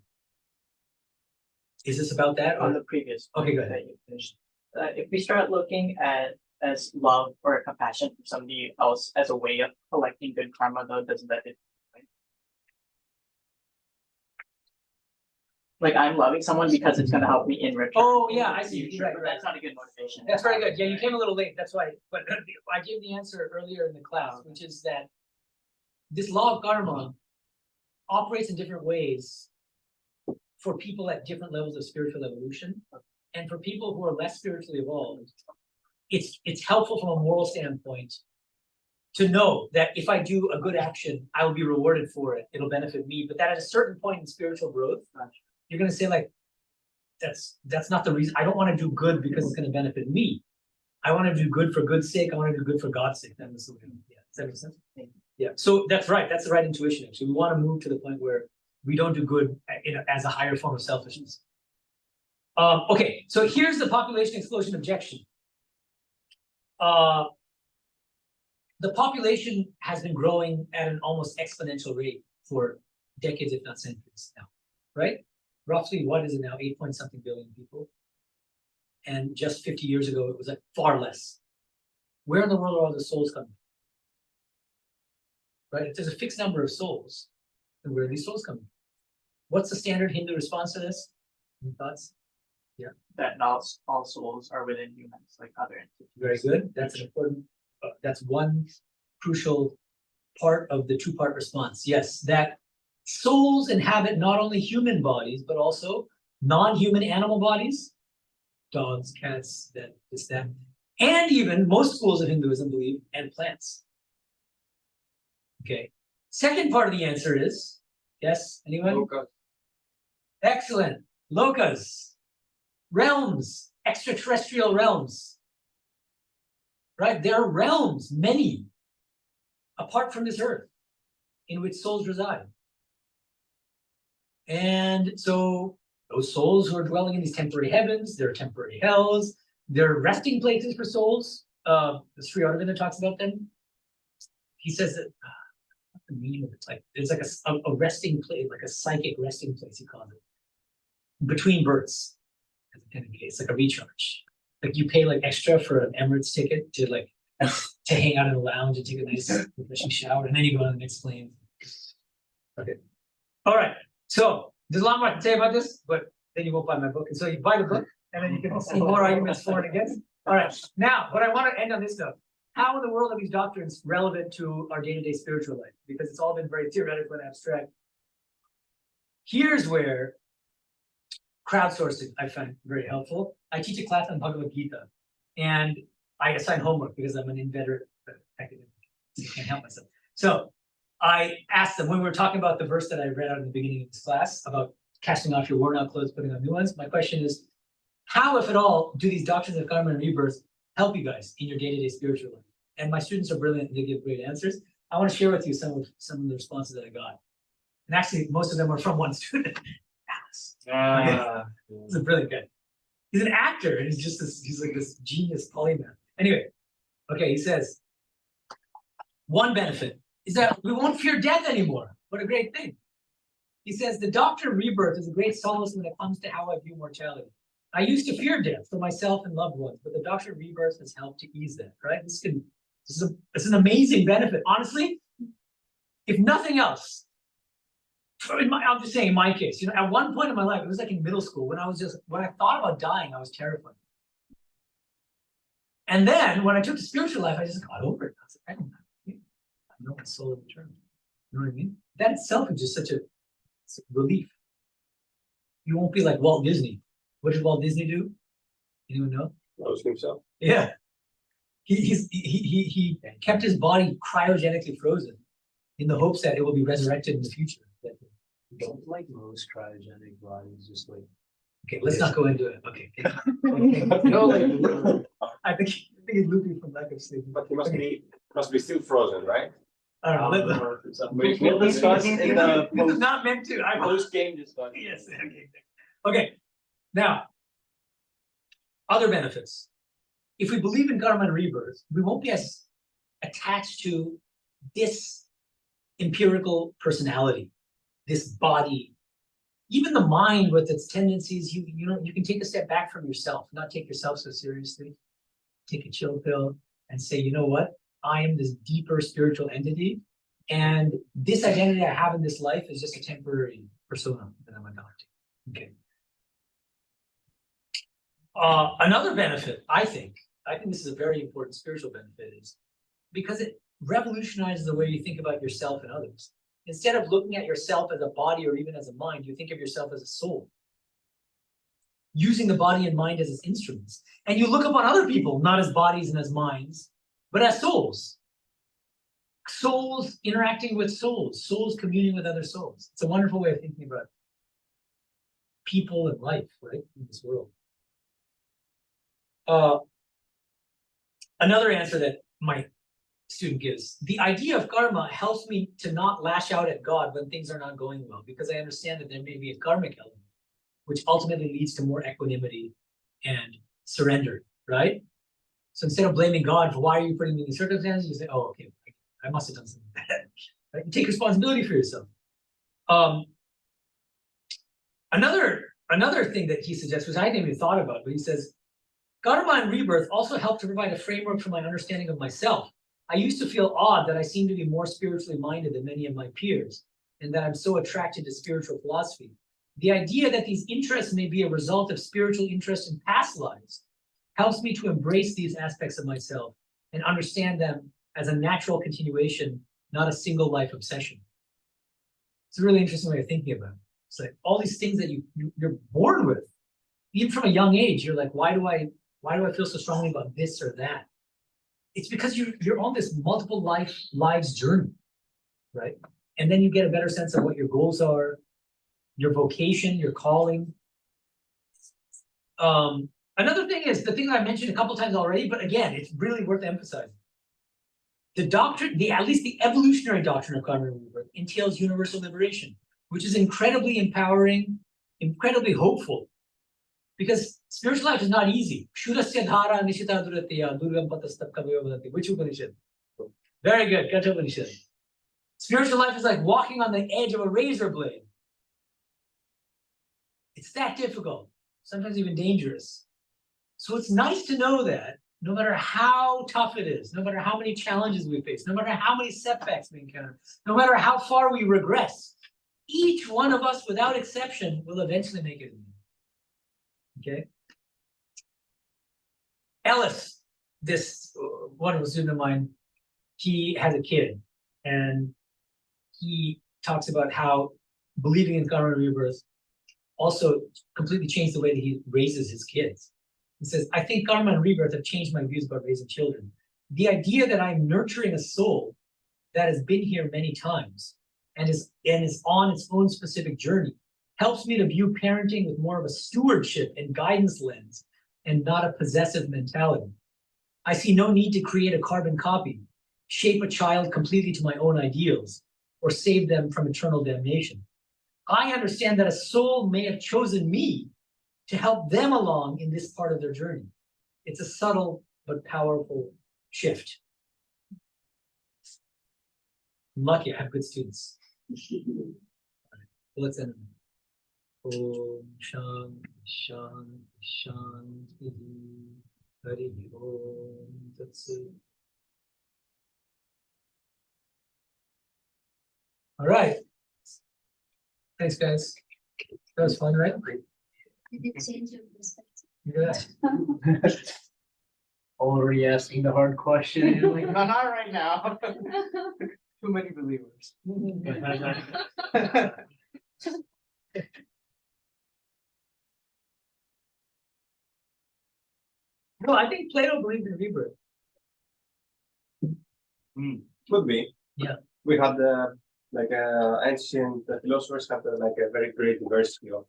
Is this about that? On Or? the previous. Okay, go ahead. that you finished. If we start looking at as love or compassion for somebody else as a way of collecting good karma, though, doesn't that right? Like I'm loving someone because it's going to help me in return. Oh, yeah, I see. Future, Right, but right. That's not a good motivation. That's very good. Yeah, you came a little late. That's why. But I gave the answer earlier in the class, which is that this law of karma operates in different ways for people at different levels of spiritual evolution. And for people who are less spiritually evolved, it's helpful from a moral standpoint to know that if I do a good action, I will be rewarded for it. It'll benefit me. But that at a certain point in spiritual growth, you're going to say like, that's not the reason. I don't want to do good because it's going to benefit me. I want to do good for good's sake. I want to do good for God's sake. That was, yeah. Does that make sense? Yeah. So that's right. That's the right intuition. Actually, we want to move to the point where We don't do good as a higher form of selfishness. Okay, so here's the population explosion objection. The population has been growing at an almost exponential rate for decades, if not centuries now, right? Roughly, what is it now? 8-point-something billion people. And just 50 years ago, it was like far less. Where in the world are all the souls coming from? Right? If there's a fixed number of souls, then where are these souls coming from? What's the standard Hindu response to this? Any thoughts? That not all souls are within humans, like other entities. Very good. That's an important, that's one crucial part of the two-part response. Yes, that souls inhabit not only human bodies, but also non-human animal bodies, dogs, cats, that, and even most schools of Hinduism believe, and plants. Okay. Second part of the answer is, yes, anyone? Loka. Excellent. Lokas. Realms, extraterrestrial realms. Right? There are realms, many, apart from this earth, in which souls reside. And so those souls who are dwelling in these temporary heavens, there are temporary hells, there are resting places for souls. Sri Aurobindo talks about them. He says that, what's the meaning of it? Like, it's like a resting place, like a psychic resting place, he calls it, between births. It's like a recharge. Like you pay like extra for an Emirates ticket to like to hang out in a lounge and take a nice refreshing shower, and then you go on the next plane. Okay. All right. So there's a lot more to say about this, but then you won't buy my book. And so you buy the book, and then you can see more arguments for and against. All right. Now, what I want to end on this note: how in the world are these doctrines relevant to our day-to-day spiritual life? Because it's all been very theoretical and abstract. Here's where crowdsourcing I find very helpful. I teach a class on Bhagavad Gita, and I assign homework because I'm an inveterate academic. So I can't help myself. So I asked them when we were talking about the verse that I read out in the beginning of this class about casting off your worn out clothes, putting on new ones. My question is, how, if at all, do these doctrines of karma and rebirth help you guys in your day-to-day spiritual life? And my students are brilliant and they give great answers. I want to share with you some of the responses that I got. And actually, most of them are from one student. He's a brilliant guy. He's an actor, and he's like this genius polymath. Anyway, okay, he says, one benefit is that we won't fear death anymore. What a great thing. He says, the doctrine of rebirth is a great solace when it comes to how I view mortality. I used to fear death for myself and loved ones, but the doctrine of rebirth has helped to ease that, right? This is an amazing benefit. Honestly, if nothing else, I'm just saying in my case, you know, at one point in my life, it was like in middle school when I thought about dying, I was terrified. And then when I took to spiritual life, I just got over it. I was like, I know my soul is eternal. You know what I mean? That itself is just such a relief. You won't be like Walt Disney. What did Walt Disney do? Anyone know? Knows himself. Yeah. He kept his body cryogenically frozen in the hopes that it will be resurrected in the future. Don't like most cryogenic bodies, just like Okay, let's not go into it. Okay. No, like, I think he's loopy from lack of sleep. but he must be still frozen, right? I don't know. We'll discuss in the This is not meant to. I post-game discussion. Yes. Okay. Okay. Now, other benefits. If we believe in karma and rebirth, we won't be as attached to this empirical personality, this body, even the mind with its tendencies. You know, you can take a step back from yourself, not take yourself so seriously. Take a chill pill and say, you know what? I am this deeper spiritual entity, and this identity I have in this life is just a temporary persona that I'm adopting. Okay. Another benefit, I think this is a very important spiritual benefit, is because it revolutionizes the way you think about yourself and others. Instead of looking at yourself as a body or even as a mind, you think of yourself as a soul, using the body and mind as its instruments. And you look upon other people, not as bodies and as minds, but as souls. Souls interacting with souls, souls communing with other souls. It's a wonderful way of thinking about people and life, right, in this world. Another answer that might student gives. The idea of karma helps me to not lash out at God when things are not going well, because I understand that there may be a karmic element, which ultimately leads to more equanimity and surrender, right? So instead of blaming God for why are you putting me in these circumstances, you say, oh, okay, I must have done something bad. Right? You take responsibility for yourself. Another thing that he suggests, which I hadn't even thought about, but he says, karma and rebirth also help to provide a framework for my understanding of myself. I used to feel odd that I seem to be more spiritually minded than many of my peers, and that I'm so attracted to spiritual philosophy. The idea that these interests may be a result of spiritual interest in past lives helps me to embrace these aspects of myself and understand them as a natural continuation, not a single life obsession. It's a really interesting way of thinking about it. It's like all these things that you're born with, even from a young age. You're like, why do I feel so strongly about this or that? It's because you're on this multiple lives journey, right? And then you get a better sense of what your goals are, your vocation, your calling. Another thing is the thing that I mentioned a couple times already, but again, it's really worth emphasizing. The doctrine, at least the evolutionary doctrine of karma and rebirth, entails universal liberation, which is incredibly empowering, incredibly hopeful. Because spiritual life is not easy. Which Upanishad? Very good, Katha Upanishad. Spiritual life is like walking on the edge of a razor blade. It's that difficult, sometimes even dangerous. So it's nice to know that no matter how tough it is, no matter how many challenges we face, no matter how many setbacks we encounter, no matter how far we regress, each one of us, without exception, will eventually make it. Okay. Ellis, this wonderful student of mine, he has a kid, and he talks about how believing in karma and rebirth also completely changed the way that he raises his kids. He says, I think karma and rebirth have changed my views about raising children. The idea that I'm nurturing a soul that has been here many times and is on its own specific journey helps me to view parenting with more of a stewardship and guidance lens and not a possessive mentality. I see no need to create a carbon copy, shape a child completely to my own ideals, or save them from eternal damnation. I understand that a soul may have chosen me to help them along in this part of their journey. It's a subtle but powerful shift. I'm lucky I have good students. Let's end. Om Shanti Shanti Shanti Hari Om Tat Sat. All right. Thanks, guys. That was fun, right? Did you change your perspective? Yeah. Already asking the hard question. You're like, no, not right now. Too many believers. No, I think Plato believed in rebirth. Could be. Yeah. We had ancient philosophers had like a very great diversity of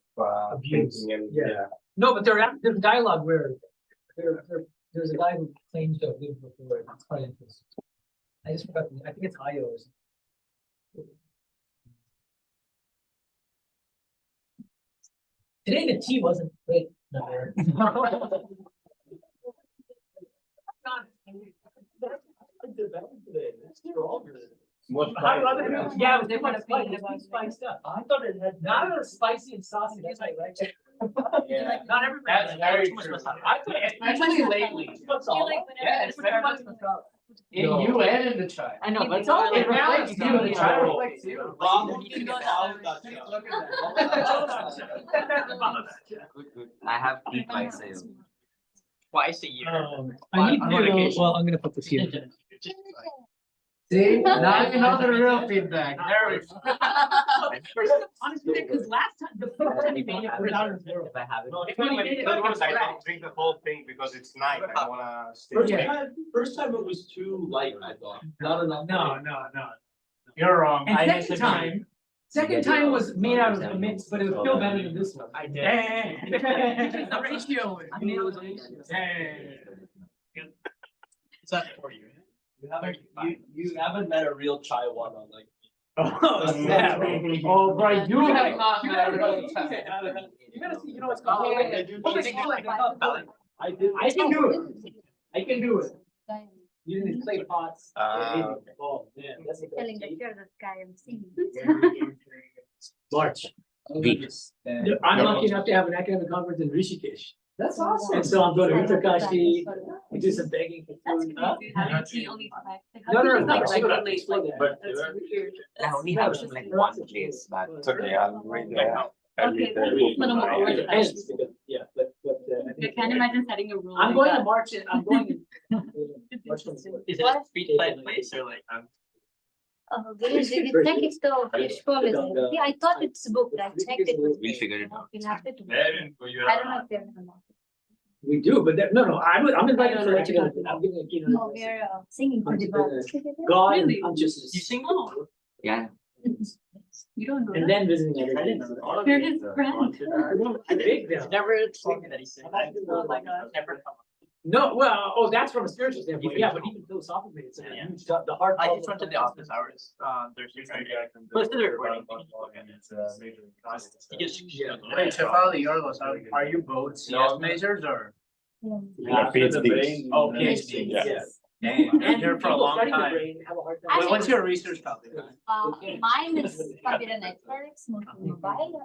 Views. thinking and Yeah. No, but there's a dialogue where there's a guy who claims to have lived before. It's quite interesting. I just forgot. I think it's Io or something. Today the tea wasn't great. No, most yeah, but they want to spicy stuff. I thought it had not as spicy and saucy. That's how I like it. Yeah. Not everybody. That's likes very too much true. masala. I thought Especially lately. Yeah, it's very much in you and in the child. I know, but It's all It about reflects you, the child reflects you. I have peak myself. twice a year. I need On to. occasion. Well, I'm gonna put this here. See, now you know the real feedback. There we go. Honestly, because last time the first time you made it was out of the world. If I have it. If I make it, I don't drink the whole thing because it's night. I don't wanna stay. First time it was too light, I thought. Not enough. No. You're wrong. And I second time was made out of a mix, but it was still better than this one. I did. The ratio. I mean, it was Is that for you? You haven't met a real chai one on like. Oh, snap. Oh, Brian, you have not met a real chai. You gotta see, you know what's called. Yeah. I can do it. I can do it. Using these clay pots. Oh, man, that's a Telling good. that you're the guy I'm seeing. March. I'm lucky enough to have an academic conference in Rishikesh. That's awesome. And so I'm going to Uttarkashi, we do some begging for food. Huh? No, no, Like, regularly. But I only have like one place, but it's okay, I'll read that out. I'll Okay, read that. It depends, because- yeah, but, I I think- can't imagine setting a rule. I'm like going to that. March, I'm going. Is it a street side place or like? Did you check if the fishbowl is there? Yeah, I thought it's booked. I checked it. was we'll there. figure it out. We'll have to do it. Wherein you I don't know are. if they're or not. We do, but no, I'm invited to lecture. I'm giving a keynote. No, we're singing for the bar. God and Really? consciousness. You sing? Yeah. You don't know And that? then visiting other things. They're his friend. Big deal. Never told me that he sang. Oh my gosh. Never come up. No, well, oh, that's from a spiritual standpoint, yeah, but even philosophically, it's a Yeah. huge, the hard. I just went to the office hours, Thursday, Friday. But it's still recording. You just. Wait, Shefali, Yorgos, are you both CS majors or? Yeah, PhD. Oh, PhD, Yeah. yes. Dang, I've been here for a long time. Wait, what's your research topic? Mine is computer networks, mostly mobile.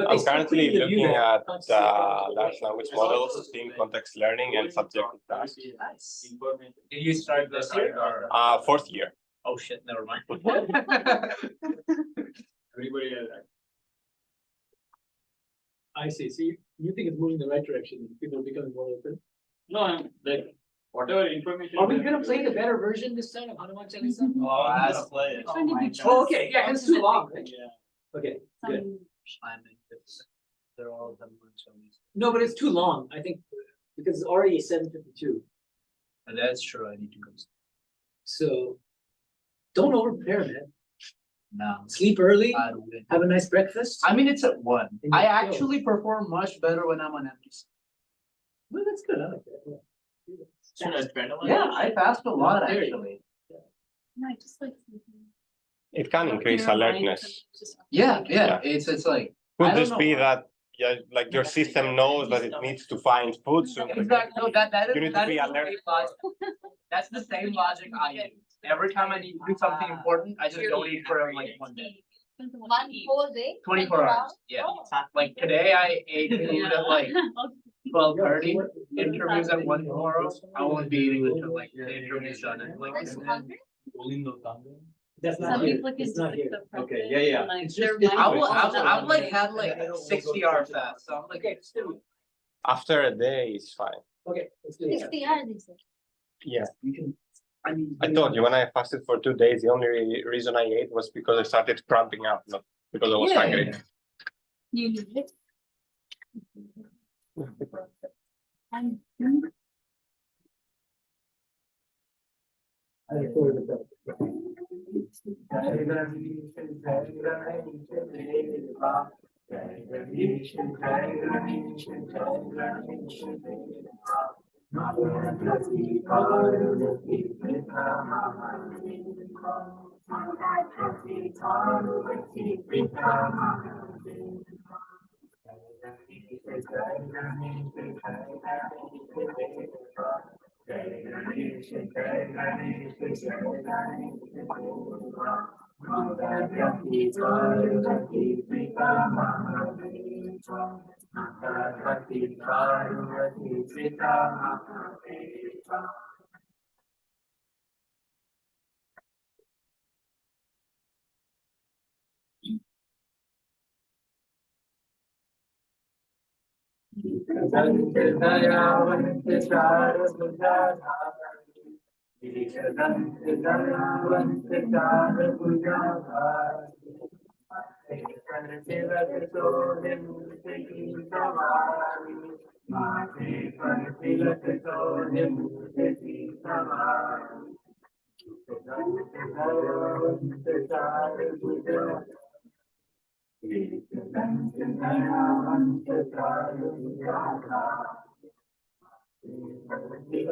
I'm currently looking at large language models, team context learning, and subjective tasks. Did you start this year or? Fourth year. Oh shit, never mind. Everybody has. I see, so you think it's moving in the right direction, people are becoming more open? No, I'm like, whatever information. Are we gonna play the better version this time of Hanuman Chalisa? Oh, I have to play it. Which one did you choose? Oh, okay, yeah, 'cause it's too long, right? Yeah. Okay, good. They're all done. No, but it's too long, I think, because it's already 7:52, That's true, I need to go. so don't over prepare, man. No. Sleep early, I win. have a nice breakfast. I mean, it's at 1. And I you go. actually perform much better when I'm on empty. Well, that's good, I like that, yeah. So adrenaline. Yeah, I fast a lot There you go. actually. No, I just like. It can increase Your mind alertness. comes just- Yeah, Yeah. it's like. I Could don't this know be why. that, yeah, like your system knows that it needs to find food soon? Exactly, no, that is. You need to that be is the alert. same logic. That's the same logic I use. Every time I need to do something important, I just don't eat for like 1 day. One whole day? 24 hours, yeah. Like today I ate food at like 12:30, interviews at 1 tomorrow. I won't be eating until like the interview's done and like. That's 200? That's not Some here, people can it's just not like here. the Okay, president yeah, yeah. and, like, It's their just- mind I've is like on had like 60-hour fast, so I'm like. Okay, still, After a day, it's fine. okay, let's do it. 60 hours, they said. Yeah. You can, I mean. I told you, when I fasted for 2 days, the only reason I ate was because I started cramping up, not because I was Yeah. hungry. You need it. And I look forward to that. You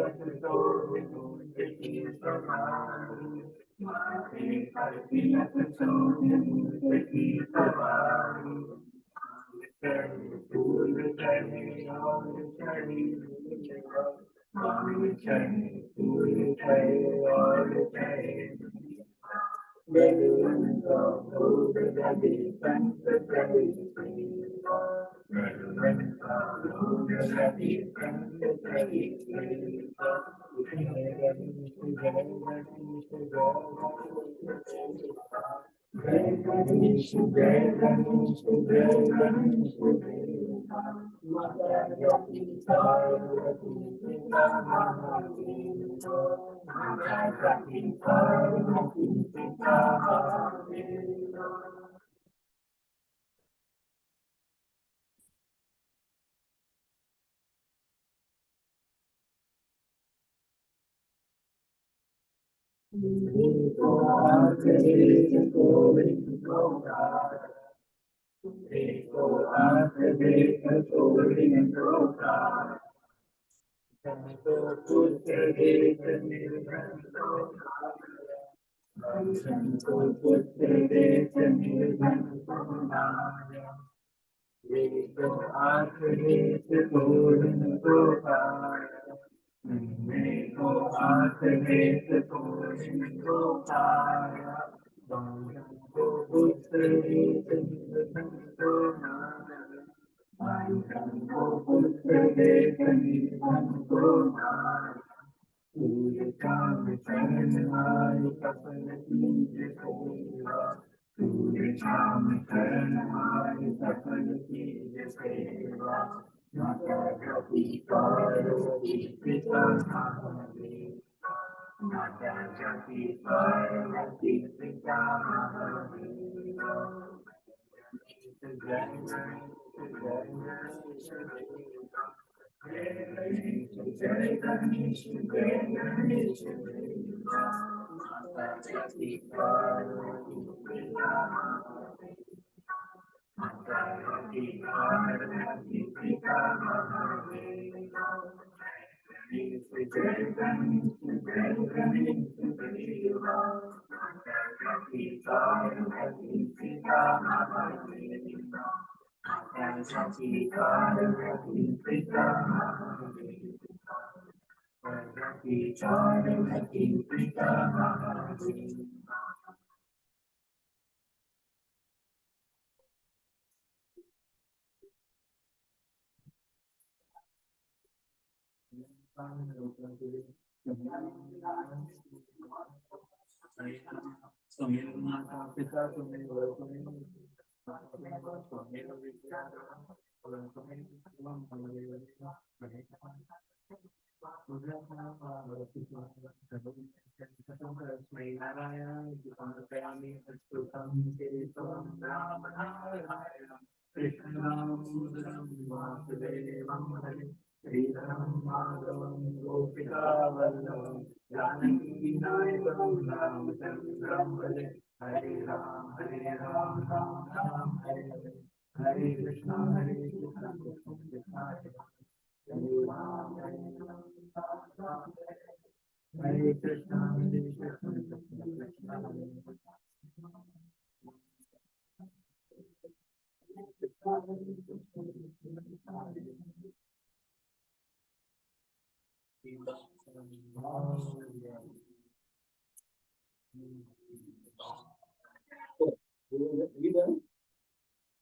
done?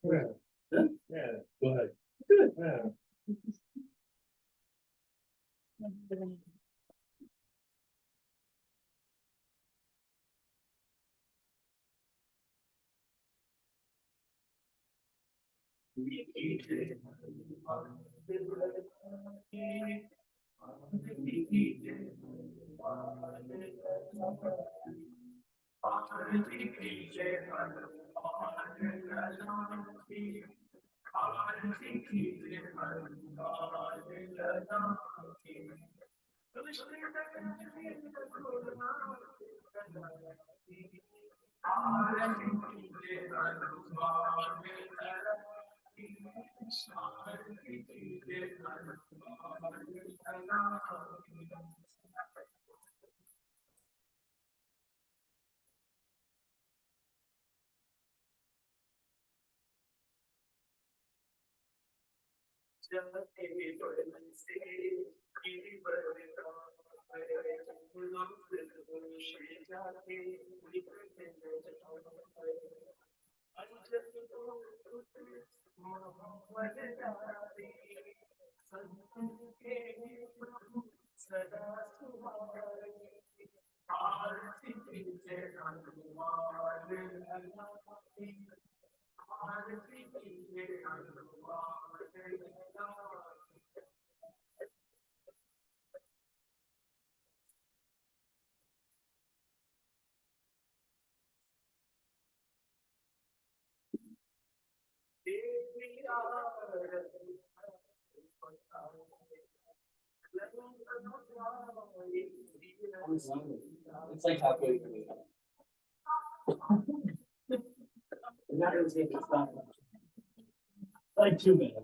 Yeah. Yeah, go ahead. Good. Yeah. It's like halfway through. Not gonna take this time. Like 2 minutes.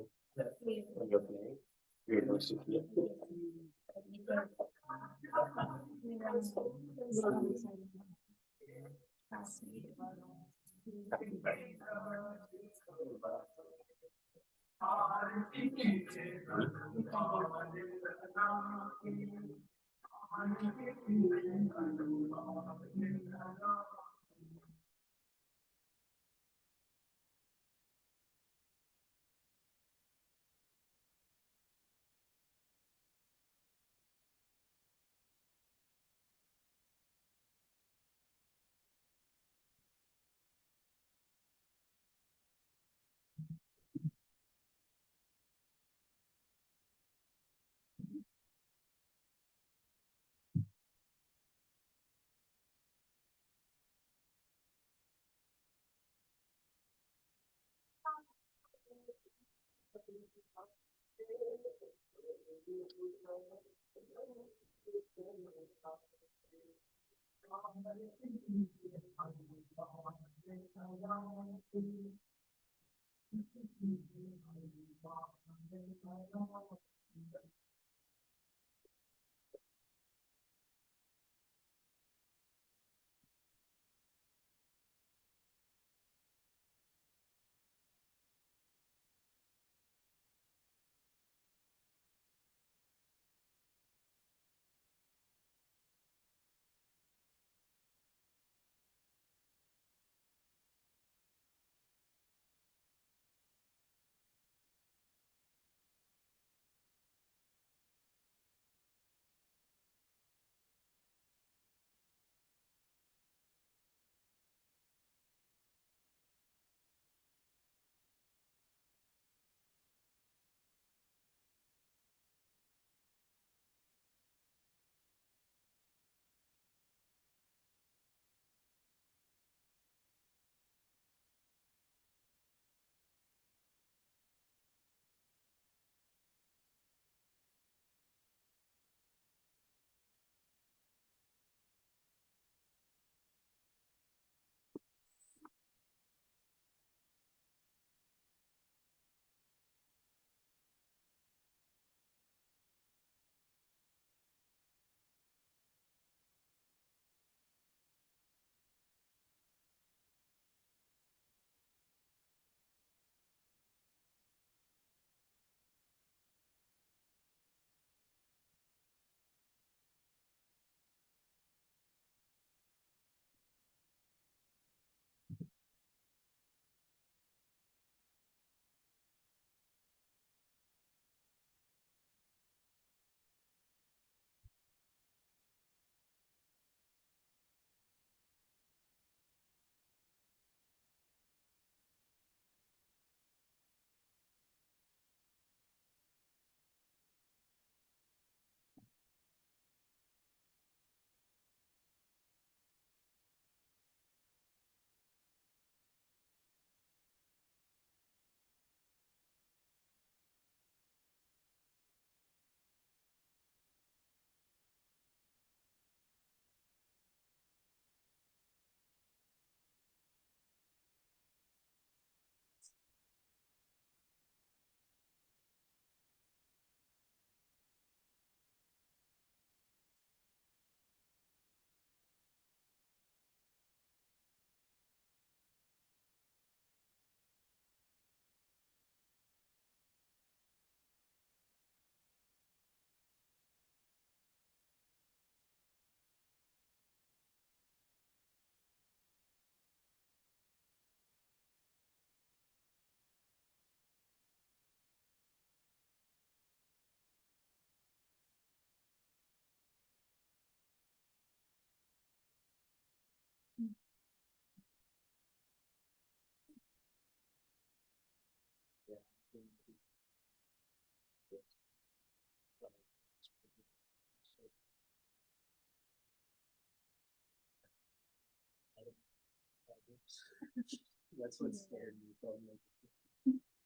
That's what scared me. Probably.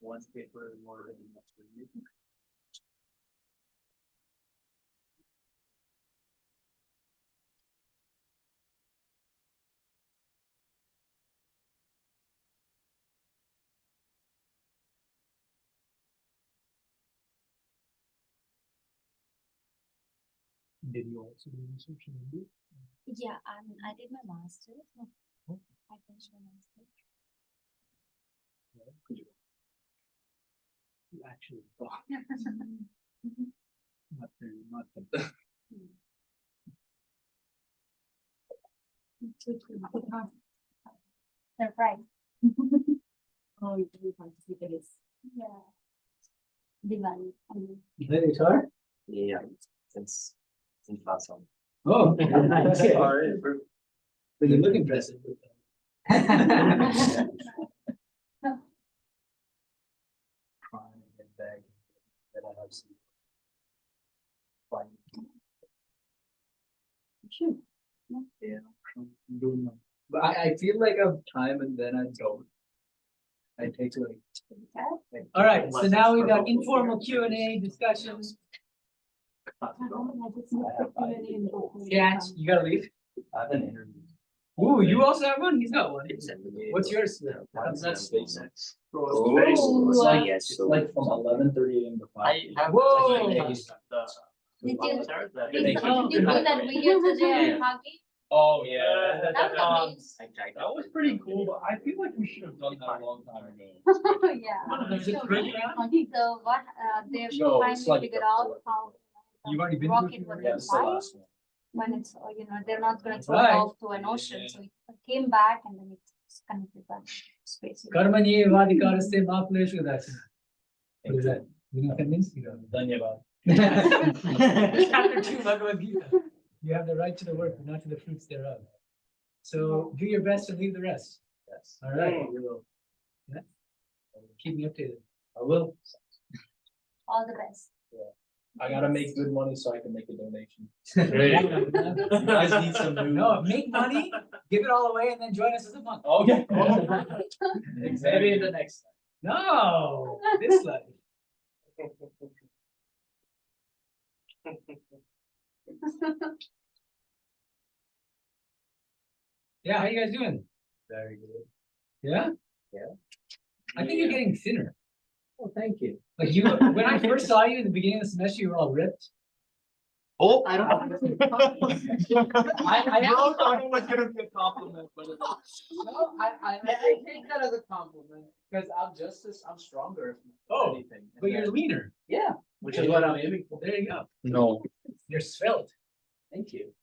One paper is more than enough for you. Did you also do research in India? Yeah, I did my master's. I finished my master's. You actually thought. Not really, not really. Surprise. Oh, you really participate in Yeah. Diwali. You play the guitar? Yeah, since last one. Oh, nice. Alright, But you look impressive. Trying to get back. Then I have some. Fun. Yeah, I'm doing them. But I feel like I have time and then I don't. I take like. All right, so now we've got informal Q&A discussions. Yeah, you gotta leave. I have an interview. Ooh, you also have one? He's got one. What's yours? That's SpaceX. Oh, It's like, yes, it's like from 11:30 AM to 5. I have. Whoa. Did you do that video today on hockey? Oh, yeah. That was I tried. That was pretty cool, but I feel like we should have done that a long time ago. amazing. Yeah. Is it great now? So what, they've No, it's finally like figured the out fourth how. You've already been rocket through was it? Yeah, it's the inside, last one. when it's, they're not gonna throw Right. it off to an ocean, so it came back and then it's connected back to space. Karmani vadikaraste ma pleshu darsana. What is that? You know convinced? You don't. Dhanyavad. Chapter 2 Bhagavad Gita. You have the right to the work, but not to the fruits thereof. So do your best and leave the rest. Yes. All right. We will. Keep me updated. I will. All the best. I gotta make good money so I can make a donation. You guys need some new- No, make money, give it all away, and then join us as a month. Okay. Maybe in the next. No, this life. Yeah, how you guys doing? Very good. Yeah? Yeah. I think you're getting thinner. Oh, thank you. Like you, when I first saw you in the beginning of the semester, you were all ripped. Oh, I don't know. I thought it was gonna be a compliment, but no, I take that as a compliment because I'm stronger. If Oh, anything. But you're leaner. Yeah, which is what I'm aiming for. There you go. No, You're svelte. thank you.